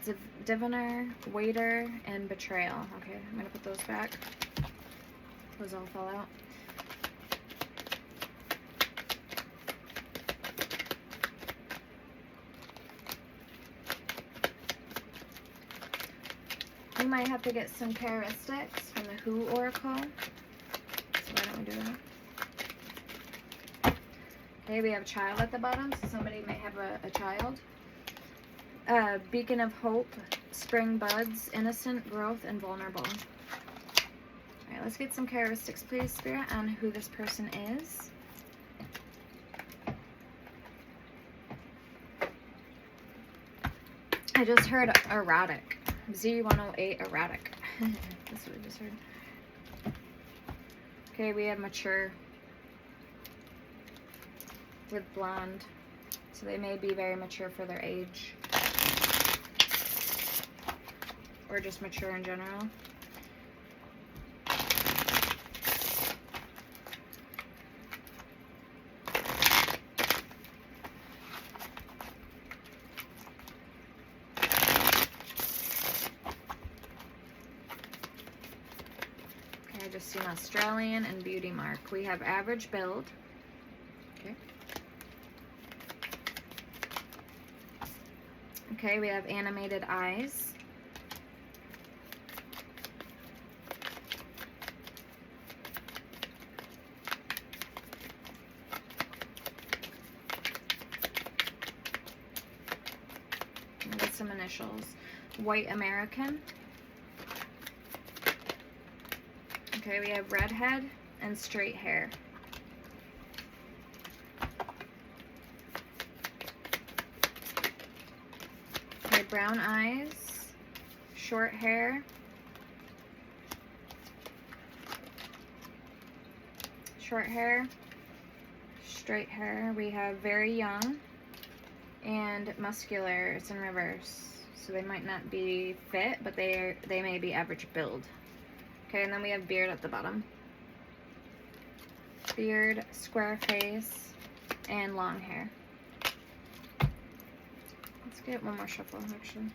diviner, waiter, and betrayal. Okay, I'm going to put those back. Those all fall out. We might have to get some characteristics from the Who Oracle. So why don't we do that? Okay, we have child at the bottom, so somebody may have a child. Beacon of hope, spring buds, innocent, growth, and vulnerable. All right, let's get some characteristics, please, Spirit, on who this person is. I just heard erratic. Z108 erratic. That's what I just heard. Okay, we have mature with blonde. So they may be very mature for their age. Or just mature in general. I just seen Australian and beauty mark. We have average build. Okay. Okay, we have animated eyes. I'll get some initials. White American. Okay, we have redhead and straight hair. Okay, brown eyes, short hair, straight hair. We have very young and muscular. It's in reverse, so they might not be fit, but they may be average build. Okay, and then we have beard at the bottom. Beard, square face, and long hair. Let's get one more shuffle, actually.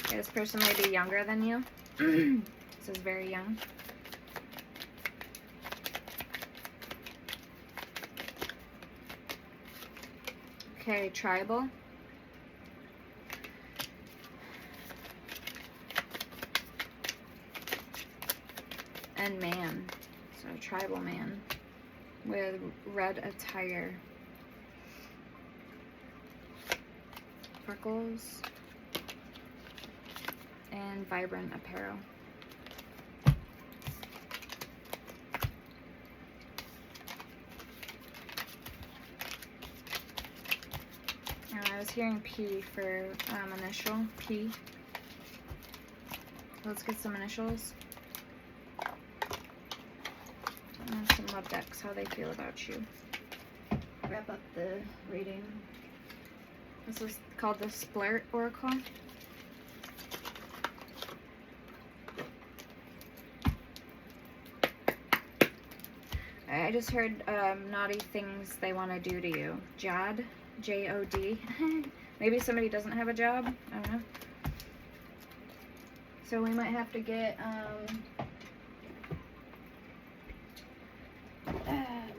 Okay, this person may be younger than you. This is very young. Okay, tribal. And man. So tribal man with red attire. Freckles. And vibrant apparel. I was hearing P for initial. P. Let's get some initials. And some love decks, how they feel about you. Wrap up the reading. This is called the Splurt Oracle. I just heard naughty things they want to do to you. Jod. J-O-D. Maybe somebody doesn't have a job. I don't know. So we might have to get,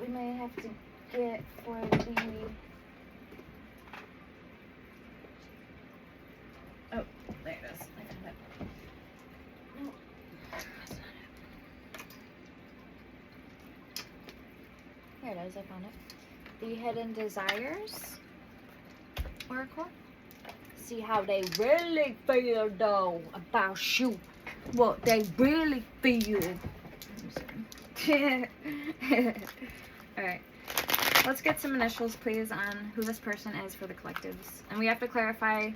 we may have to get for the, oh, there it is. I found it. No, that's not it. There it is. I found it. The Hidden Desires Oracle. See how they really feel though about you. What they really feel. Alright. Let's get some initials please on who this person is for the collectives. And we have to clarify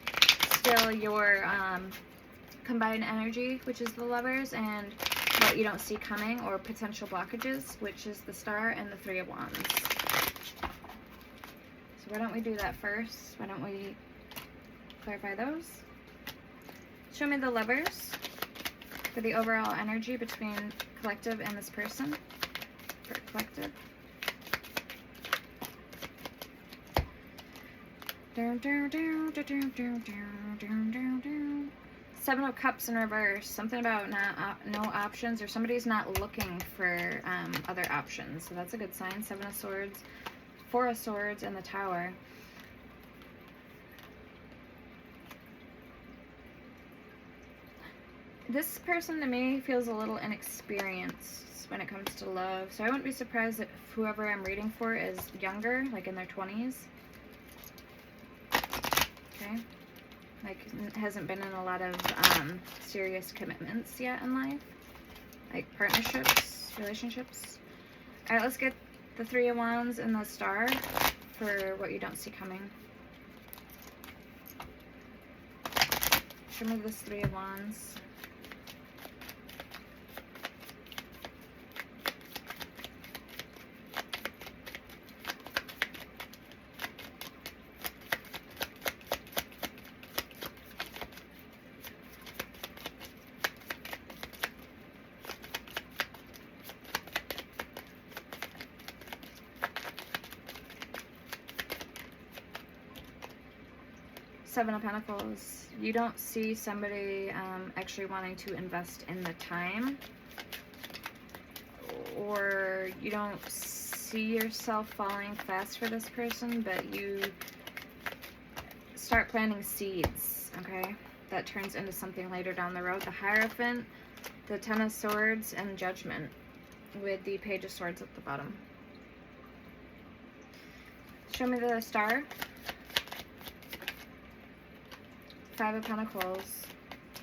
still your combined energy, which is the Lovers, and what you don't see coming or potential blockages, which is the Star and the Three of Wands. So why don't we do that first? Why don't we clarify those? Show me the Lovers for the overall energy between collective and this person. For collective. Seven of Cups in reverse. Something about no options, or somebody's not looking for other options. So that's a good sign. Seven of Swords. Four of Swords and the Tower. This person to me feels a little inexperienced when it comes to love. So I wouldn't be surprised if whoever I'm reading for is younger, like in their 20s. Okay. Like hasn't been in a lot of serious commitments yet in life. Like partnerships, relationships. Alright, let's get the Three of Wands and the Star for what you don't see coming. Show me this Three of Wands. Seven of Pentacles. You don't see somebody actually wanting to invest in the time, or you don't see yourself falling fast for this person, but you start planting seeds, okay, that turns into something later down the road. The Hierophant, the Ten of Swords, and Judgment with the Page of Swords at the bottom. Show me the Star. Five of Pentacles.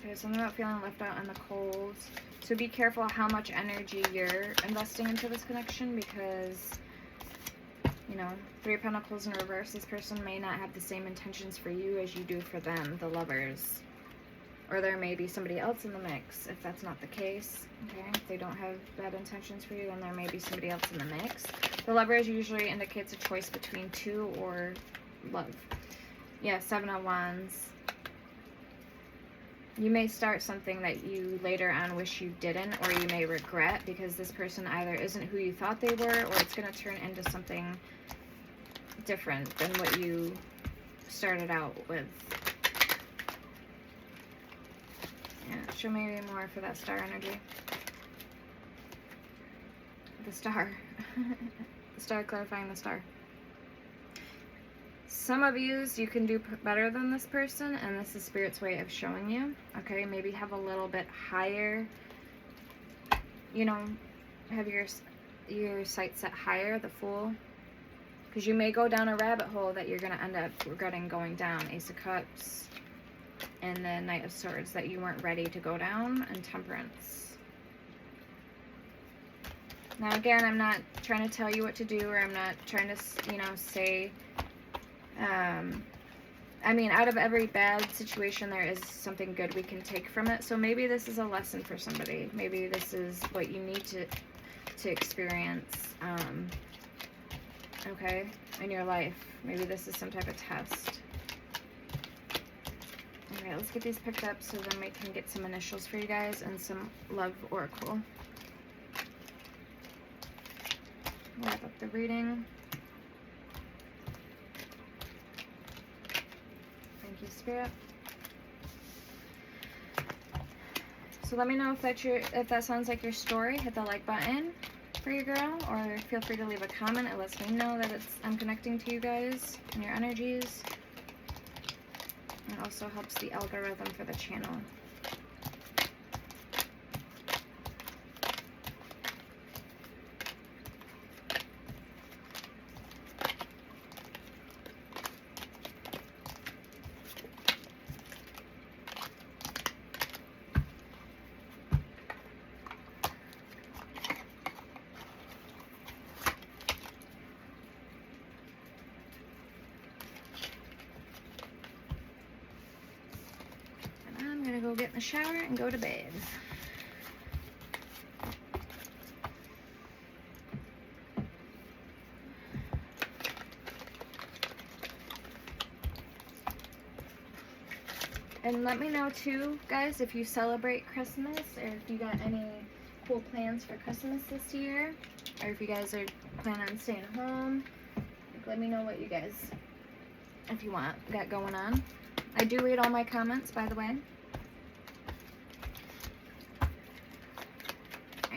There's something about feeling left out in the cold. So be careful how much energy you're investing into this connection, because, you know, Three of Pentacles in reverse, this person may not have the same intentions for you as you do for them, the Lovers. Or there may be somebody else in the mix, if that's not the case, okay? If they don't have bad intentions for you, then there may be somebody else in the mix. The Lovers usually indicates a choice between two or love. Yeah, Seven of Wands. You may start something that you later on wish you didn't, or you may regret, because this person either isn't who you thought they were, or it's going to turn into something different than what you started out with. Yeah, show me more for that Star energy. The Star. The Star clarifying the Star. Some of you can do better than this person, and this is Spirit's way of showing you. Okay, maybe have a little bit higher, you know, have your sights set higher, the Fool. Because you may go down a rabbit hole that you're going to end up regretting going down. Ace of Cups and the Knight of Swords that you weren't ready to go down, and Temperance. Now again, I'm not trying to tell you what to do, or I'm not trying to, you know, say... I mean, out of every bad situation, there is something good we can take from it. So maybe this is a lesson for somebody. Maybe this is what you need to experience, okay, in your life. Maybe this is some type of test. Alright, let's get these picked up so then we can get some initials for you guys and some love oracle. Wrap up the reading. Spirit. So let me know if that sounds like your story. Hit the like button for your girl, or feel free to leave a comment. It lets me know that I'm connecting to you guys and your energies. It also helps the algorithm for the channel. Go get in the shower and go to bed. And let me know too, guys, if you celebrate Christmas, or if you got any cool plans for Christmas this year, or if you guys are planning on staying home. Let me know what you guys, if you want, got going on. I do read all my comments, by the way.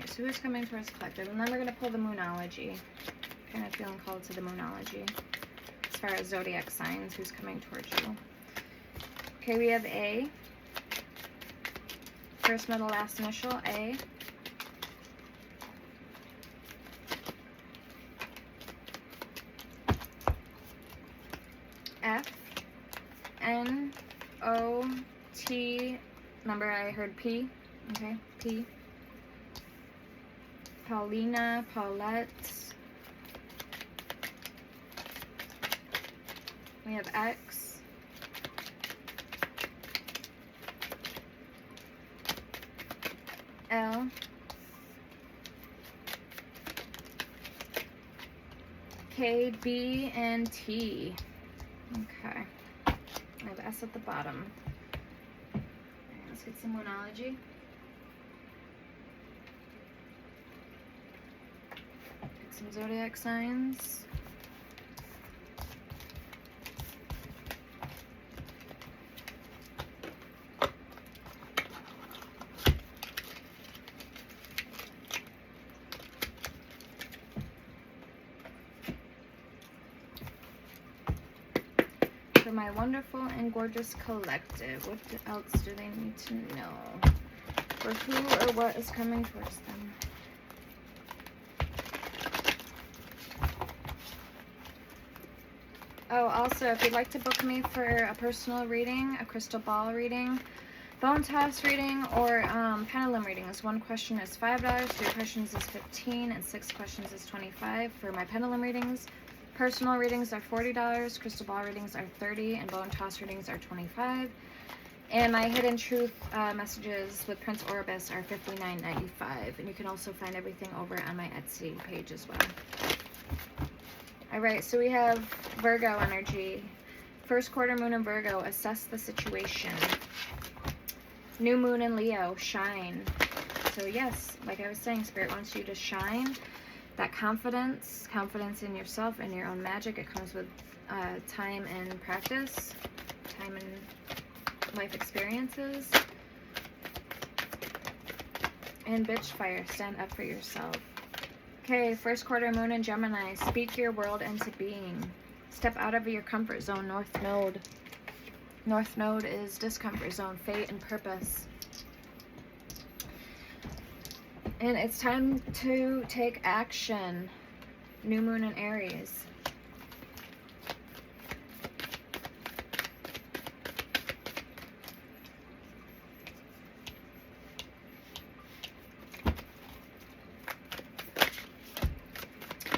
So who's coming towards collective? And then we're going to pull the Moonology. kind of feeling called to the Moonology as far as zodiac signs, who's coming towards you. Okay, we have A. First, middle, last initial, A. F. N. O. T. Remember I heard P. Okay, P. Paulina, Paulette. We have X. L. K, B, and T. Okay. I have S at the bottom. All right, let's get some Moonology. Get some zodiac signs. For my wonderful and gorgeous collective, what else do they need to know? For who or what is coming towards them? Oh, also, if you'd like to book me for a personal reading, a crystal ball reading, bone toss reading, or pendulum readings, 1 question is $5, 3 questions is $15, and 6 questions is $25 for my pendulum readings. Personal readings are $40, crystal ball readings are $30, and bone toss readings are $25. And my hidden truth messages with Prince Orbis are $59.95. And you can also find everything over on my Etsy page as well. Alright, so we have Virgo energy. First quarter moon in Virgo, assess the situation. New moon in Leo, shine. So yes, like I was saying, Spirit wants you to shine. That confidence in yourself and your own magic, it comes with time and practice, time and life experiences. And bitch fire, stand up for yourself. Okay, first quarter moon in Gemini, speak your world into being. Step out of your comfort zone, North Node. North Node is discomfort zone, fate and purpose. And it's time to take action. New moon in Aries.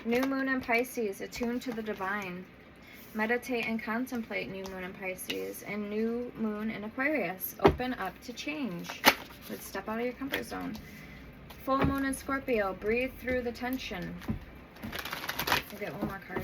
New moon in Pisces, attune to the divine. Meditate and contemplate new moon in Pisces. And new moon in Aquarius, open up to change. Let's step out of your comfort zone. Full moon in Scorpio, breathe through the tension. We'll get one more card.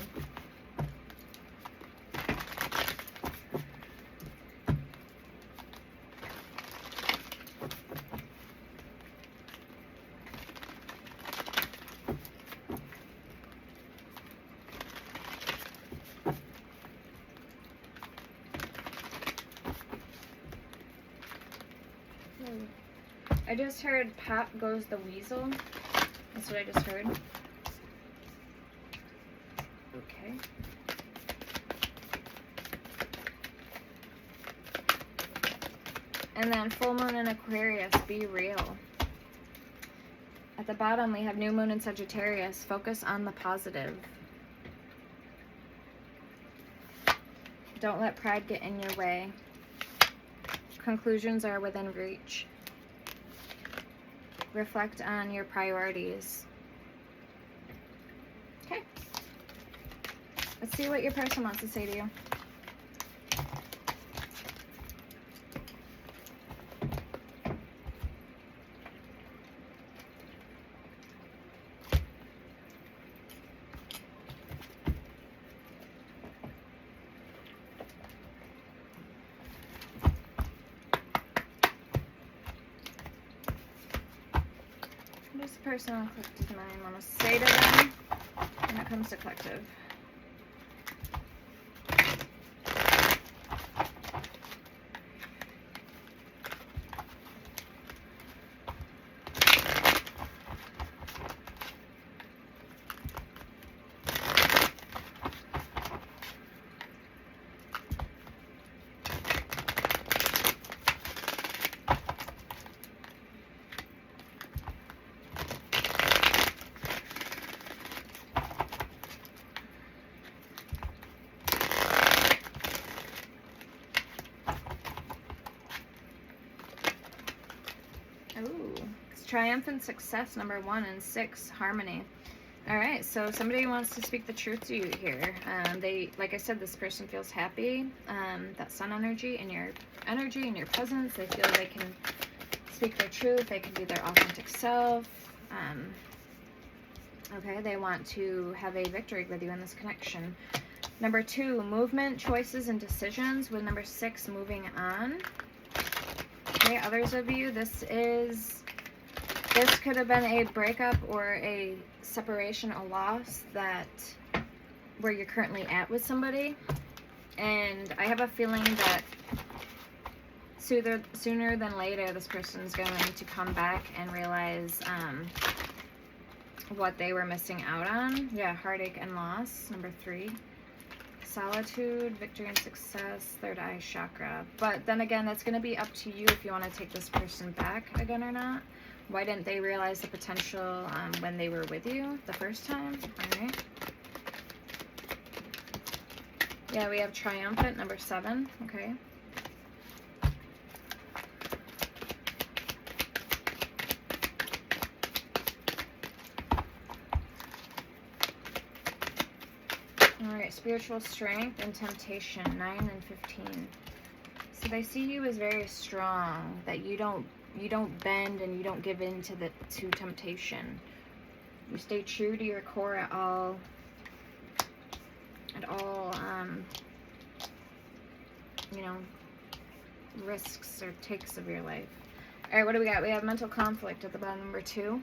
I just heard Pop Goes the Weasel. That's what I just heard. Okay. And then full moon in Aquarius, be real. At the bottom we have new moon in Sagittarius, focus on the positive. Don't let pride get in your way. Conclusions are within reach. Reflect on your priorities. Okay. Let's see what your person wants to say to you. What does the person on collective mind want to say to them when it comes to collective? triumphant success, number 1, and 6, harmony. All right, so somebody wants to speak the truth to you here. They, like I said, this person feels happy. That sun energy in your presence. They feel they can speak their truth. They can be their authentic self. Okay, they want to have a victory with you in this connection. Number 2, movement, choices, and decisions, with number 6, moving on. Okay, others of you, this could have been a breakup or a separation, a loss that where you're currently at with somebody. And I have a feeling that sooner than later, this person's going to come back and realize what they were missing out on. Yeah, heartache and loss, number 3. Solitude, victory and success, third eye chakra. But then again, that's going to be up to you if you want to take this person back again or not. Why didn't they realize the potential when they were with you the first time? All right. Yeah, we have triumphant, number 7. Okay. Alright, spiritual strength and temptation, 9 and 15. So they see you as very strong, that you don't bend and you don't give in to temptation. You stay true to your core at all risks or takes of your life. Alright, what do we got? We have mental conflict at the bottom, number 2.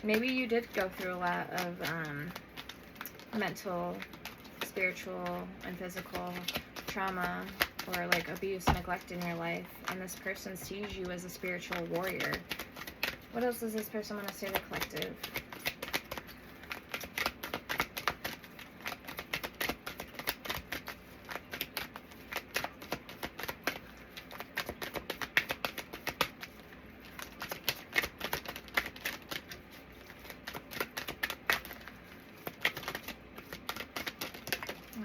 Maybe you did go through a lot of mental, spiritual, and physical trauma or like abuse, neglect in your life, and this person sees you as a spiritual warrior. What else does this person want to say to the collective?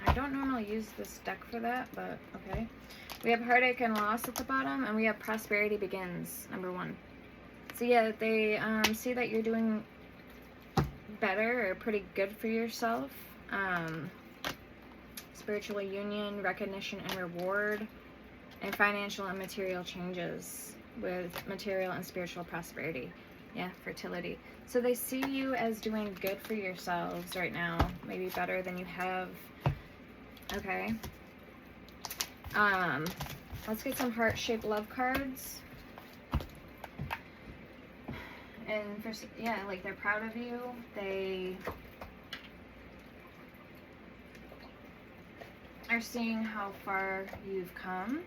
I don't normally use this deck for that, but okay. We have heartache and loss at the bottom, and we have prosperity begins, number 1. So yeah, they see that you're doing better or pretty good for yourself. Spiritual union, recognition and reward, and financial and material changes with material and spiritual prosperity. Yeah, fertility. So they see you as doing good for yourselves right now, maybe better than you have. Okay. Let's get some heart-shaped love cards. And for, yeah, like they're proud of you. They are seeing how far you've come.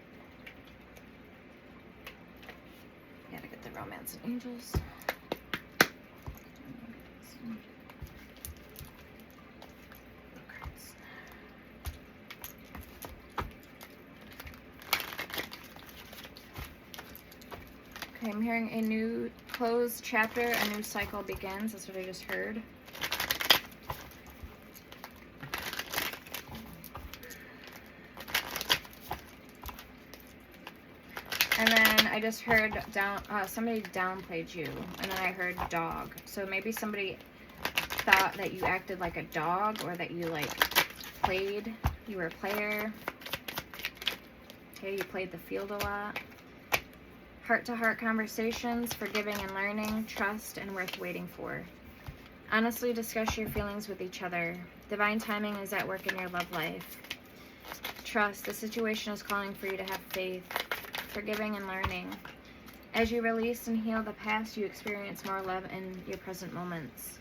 Gotta get the romance and angels. Okay, I'm hearing a new closed chapter, a new cycle begins. That's what I just heard. And then I just heard somebody downplayed you, and then I heard dog. So maybe somebody thought that you acted like a dog, or that you like played. You were a player. Okay, you played the field a lot. Heart-to-heart conversations, forgiving and learning, trust, and worth waiting for. Honestly discuss your feelings with each other. Divine timing is at work in your love life. Trust. The situation is calling for you to have faith. Forgiving and learning. As you release and heal the past, you experience more love in your present moments.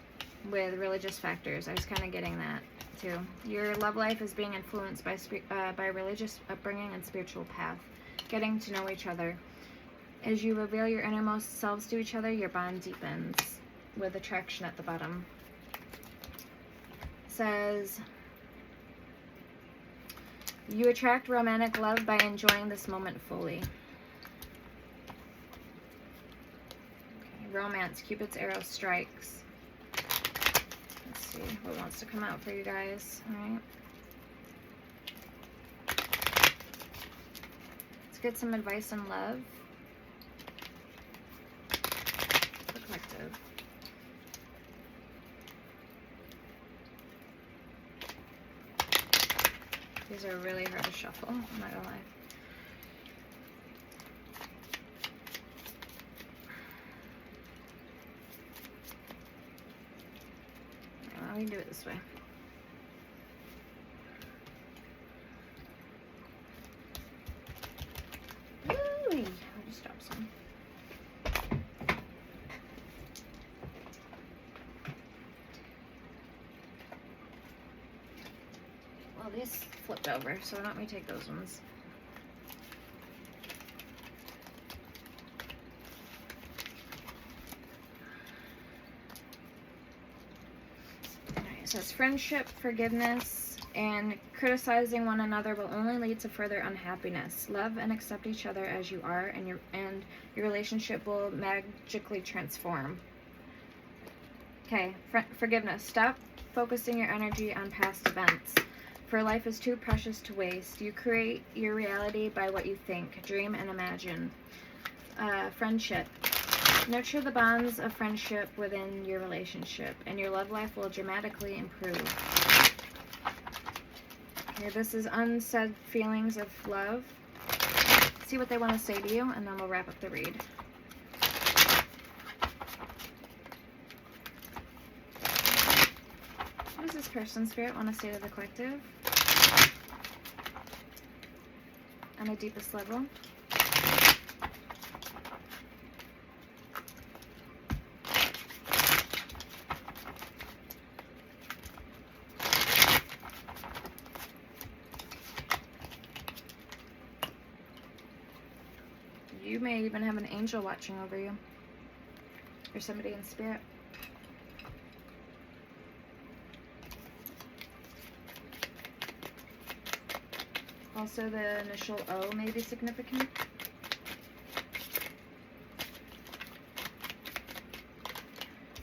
With religious factors, I was kind of getting that too. Your love life is being influenced by religious upbringing and spiritual path. Getting to know each other. As you reveal your innermost selves to each other, your bond deepens. With attraction at the bottom. It says, you attract romantic love by enjoying this moment fully. Okay, romance, Cupid's arrow strikes. Let's see what wants to come out for you guys. All right. Let's get some advice on love. These are really hard to shuffle, I'm not gonna lie. Let me do it this way. Ooh, I just dropped some. Well, these flipped over, so why don't we take those ones? It says friendship, forgiveness, and criticizing one another will only lead to further unhappiness. Love and accept each other as you are, and your relationship will magically transform. Okay, forgiveness. Stop focusing your energy on past events, for life is too precious to waste. You create your reality by what you think, dream, and imagine. Friendship. Nurture the bonds of friendship within your relationship, and your love life will dramatically improve. Okay, this is unsaid feelings of love. See what they want to say to you, and then we'll wrap up the read. What does this person, Spirit, want to say to the collective? On a deepest level. You may even have an angel watching over you, or somebody in spirit. Also, the initial O may be significant.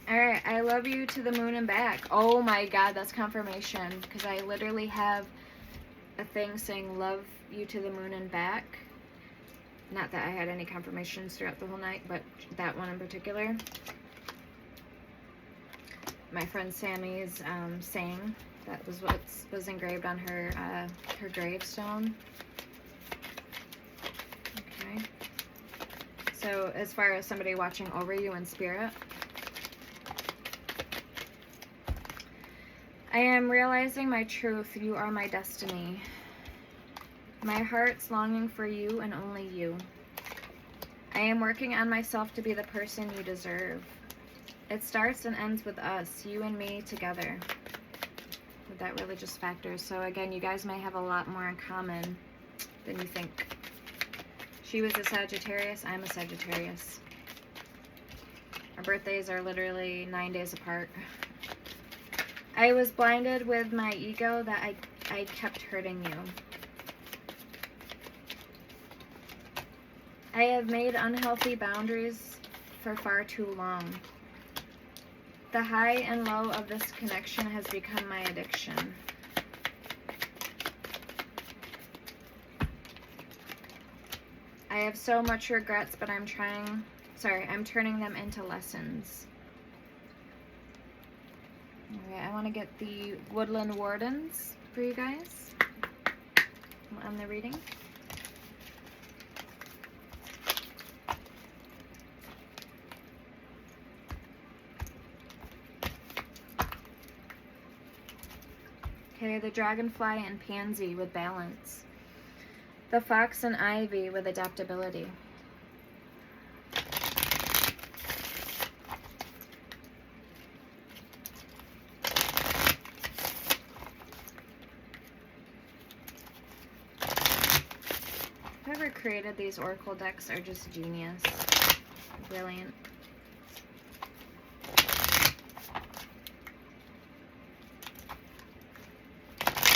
Alright, I love you to the moon and back. Oh my god, that's confirmation, because I literally have a thing saying love you to the moon and back. Not that I had any confirmations throughout the whole night, but that one in particular. My friend Sammy's saying that was what was engraved on her her gravestone. Okay. So as far as somebody watching over you in spirit, I am realizing my truth. You are my destiny. My heart's longing for you and only you. I am working on myself to be the person you deserve. It starts and ends with us, you and me together. With that religious factor. So again, you guys may have a lot more in common than you think. She was a Sagittarius, I'm a Sagittarius. Our birthdays are literally 9 days apart. I was blinded with my ego that I kept hurting you. I have made unhealthy boundaries for far too long. The high and low of this connection has become my addiction. I have so much regrets, but I'm turning them into lessons. Okay, I want to get the Woodland Wardens for you guys on the reading. Okay, the Dragonfly and Pansy with balance. The Fox and Ivy with adaptability. Whoever created these Oracle decks are just genius. Brilliant.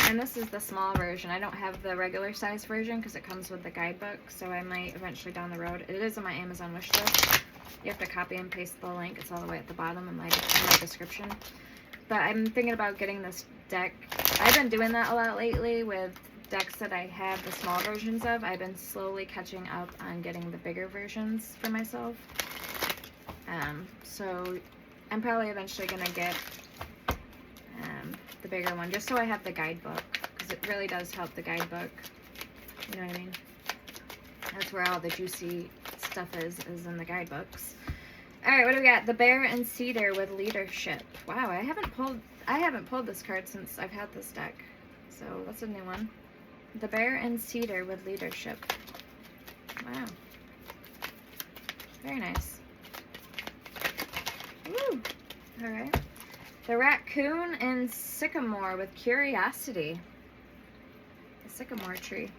And this is the small version. I don't have the regular size version because it comes with the guidebook, so I might eventually down the road. It is on my Amazon wish list. You have to copy and paste the link. It's all the way at the bottom in my description. But I'm thinking about getting this deck. I've been doing that a lot lately with decks that I have the small versions of. I've been slowly catching up on getting the bigger versions for myself. So I'm probably eventually going to get the bigger one, just so I have the guidebook, because it really does help the guidebook. You know what I mean? That's where all the juicy stuff is in the guidebooks. All right, what do we got? The Bear and Cedar with Leadership. Wow, I haven't pulled this card since I've had this deck. So that's a new one. The Bear and Cedar with Leadership. Wow. Very nice. Woo! All right. The Raccoon and Sycamore with Curiosity. The sycamore tree.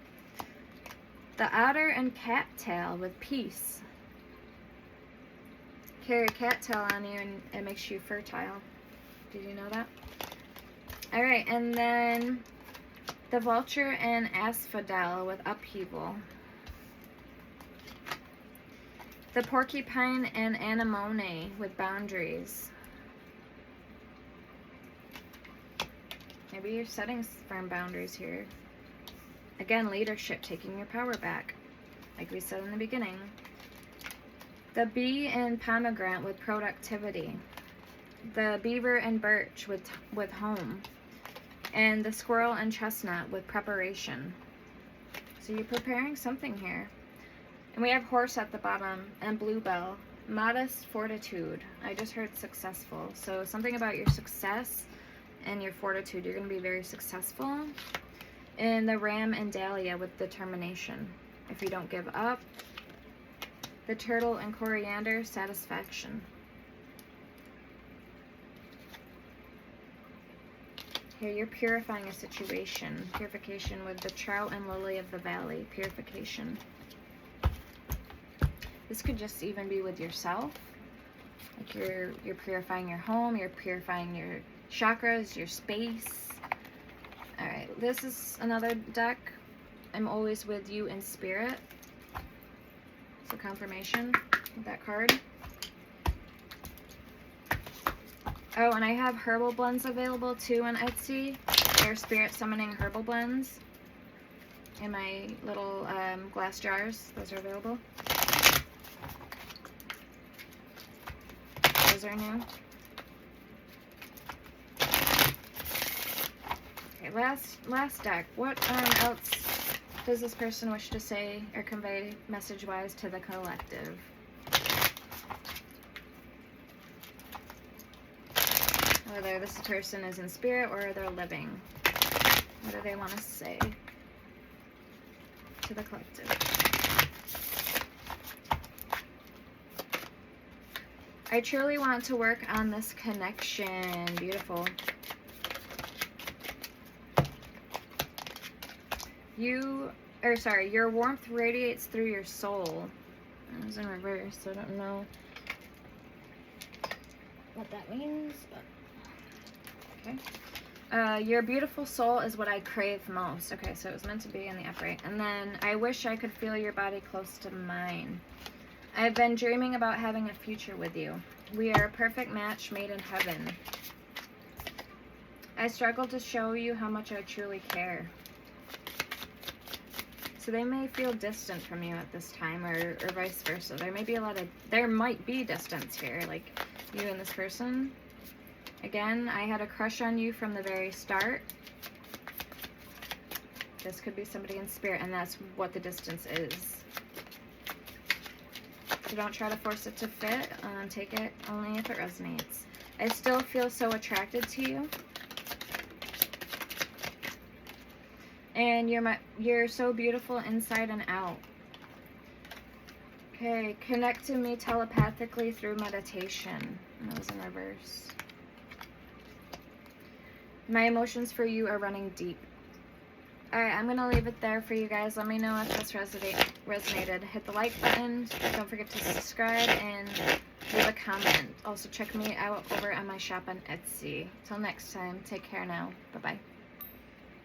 The Otter and Cattail with Peace. Carry a cattail on you and it makes you fertile. Did you know that? Alright, and then the Vulture and Asphodel with Upheaval. The Porcupine and Anemone with Boundaries. Maybe you're setting firm boundaries here. Again, leadership, taking your power back, like we said in the beginning. The Bee and Pomegranate with Productivity. The Beaver and Birch with Home. And the Squirrel and Chestnut with Preparation. So you're preparing something here. And we have Horse at the bottom and Bluebell. Modest Fortitude. I just heard successful. So something about your success and your fortitude. You're going to be very successful. And the Ram and Dahlia with Determination. If you don't give up. The Turtle and Coriander, Satisfaction. Here, you're purifying a situation. Purification with the Trout and Lily of the Valley. Purification. This could just even be with yourself. Like you're purifying your home. You're purifying your chakras, your space. Alright, this is another deck. I'm always with you in spirit. So confirmation with that card. Oh, and I have herbal blends available too on Etsy. They're spirit summoning herbal blends in my little glass jars. Those are available. Those are new. Okay, last deck. What else does this person wish to say or convey message-wise to the collective? Whether this person is in spirit or they're living. What do they want to say to the collective? I truly want to work on this connection. Beautiful. Your warmth radiates through your soul. It was in reverse, so I don't know what that means, but okay. Your beautiful soul is what I crave most. Okay, so it was meant to be in the upright. And then, I wish I could feel your body close to mine. I've been dreaming about having a future with you. We are a perfect match made in heaven. I struggle to show you how much I truly care. So they may feel distant from you at this time, or vice versa. There might be distance here, like you and this person. Again, I had a crush on you from the very start. This could be somebody in spirit, and that's what the distance is. So don't try to force it to fit. Take it only if it resonates. I still feel so attracted to you. And you're so beautiful inside and out. Okay, connect to me telepathically through meditation. And that was in reverse. My emotions for you are running deep. Alright, I'm going to leave it there for you guys. Let me know if this resonated. Hit the like button. Don't forget to subscribe and leave a comment. Also, check me out over on my shop on Etsy. Till next time, take care now. Bye-bye.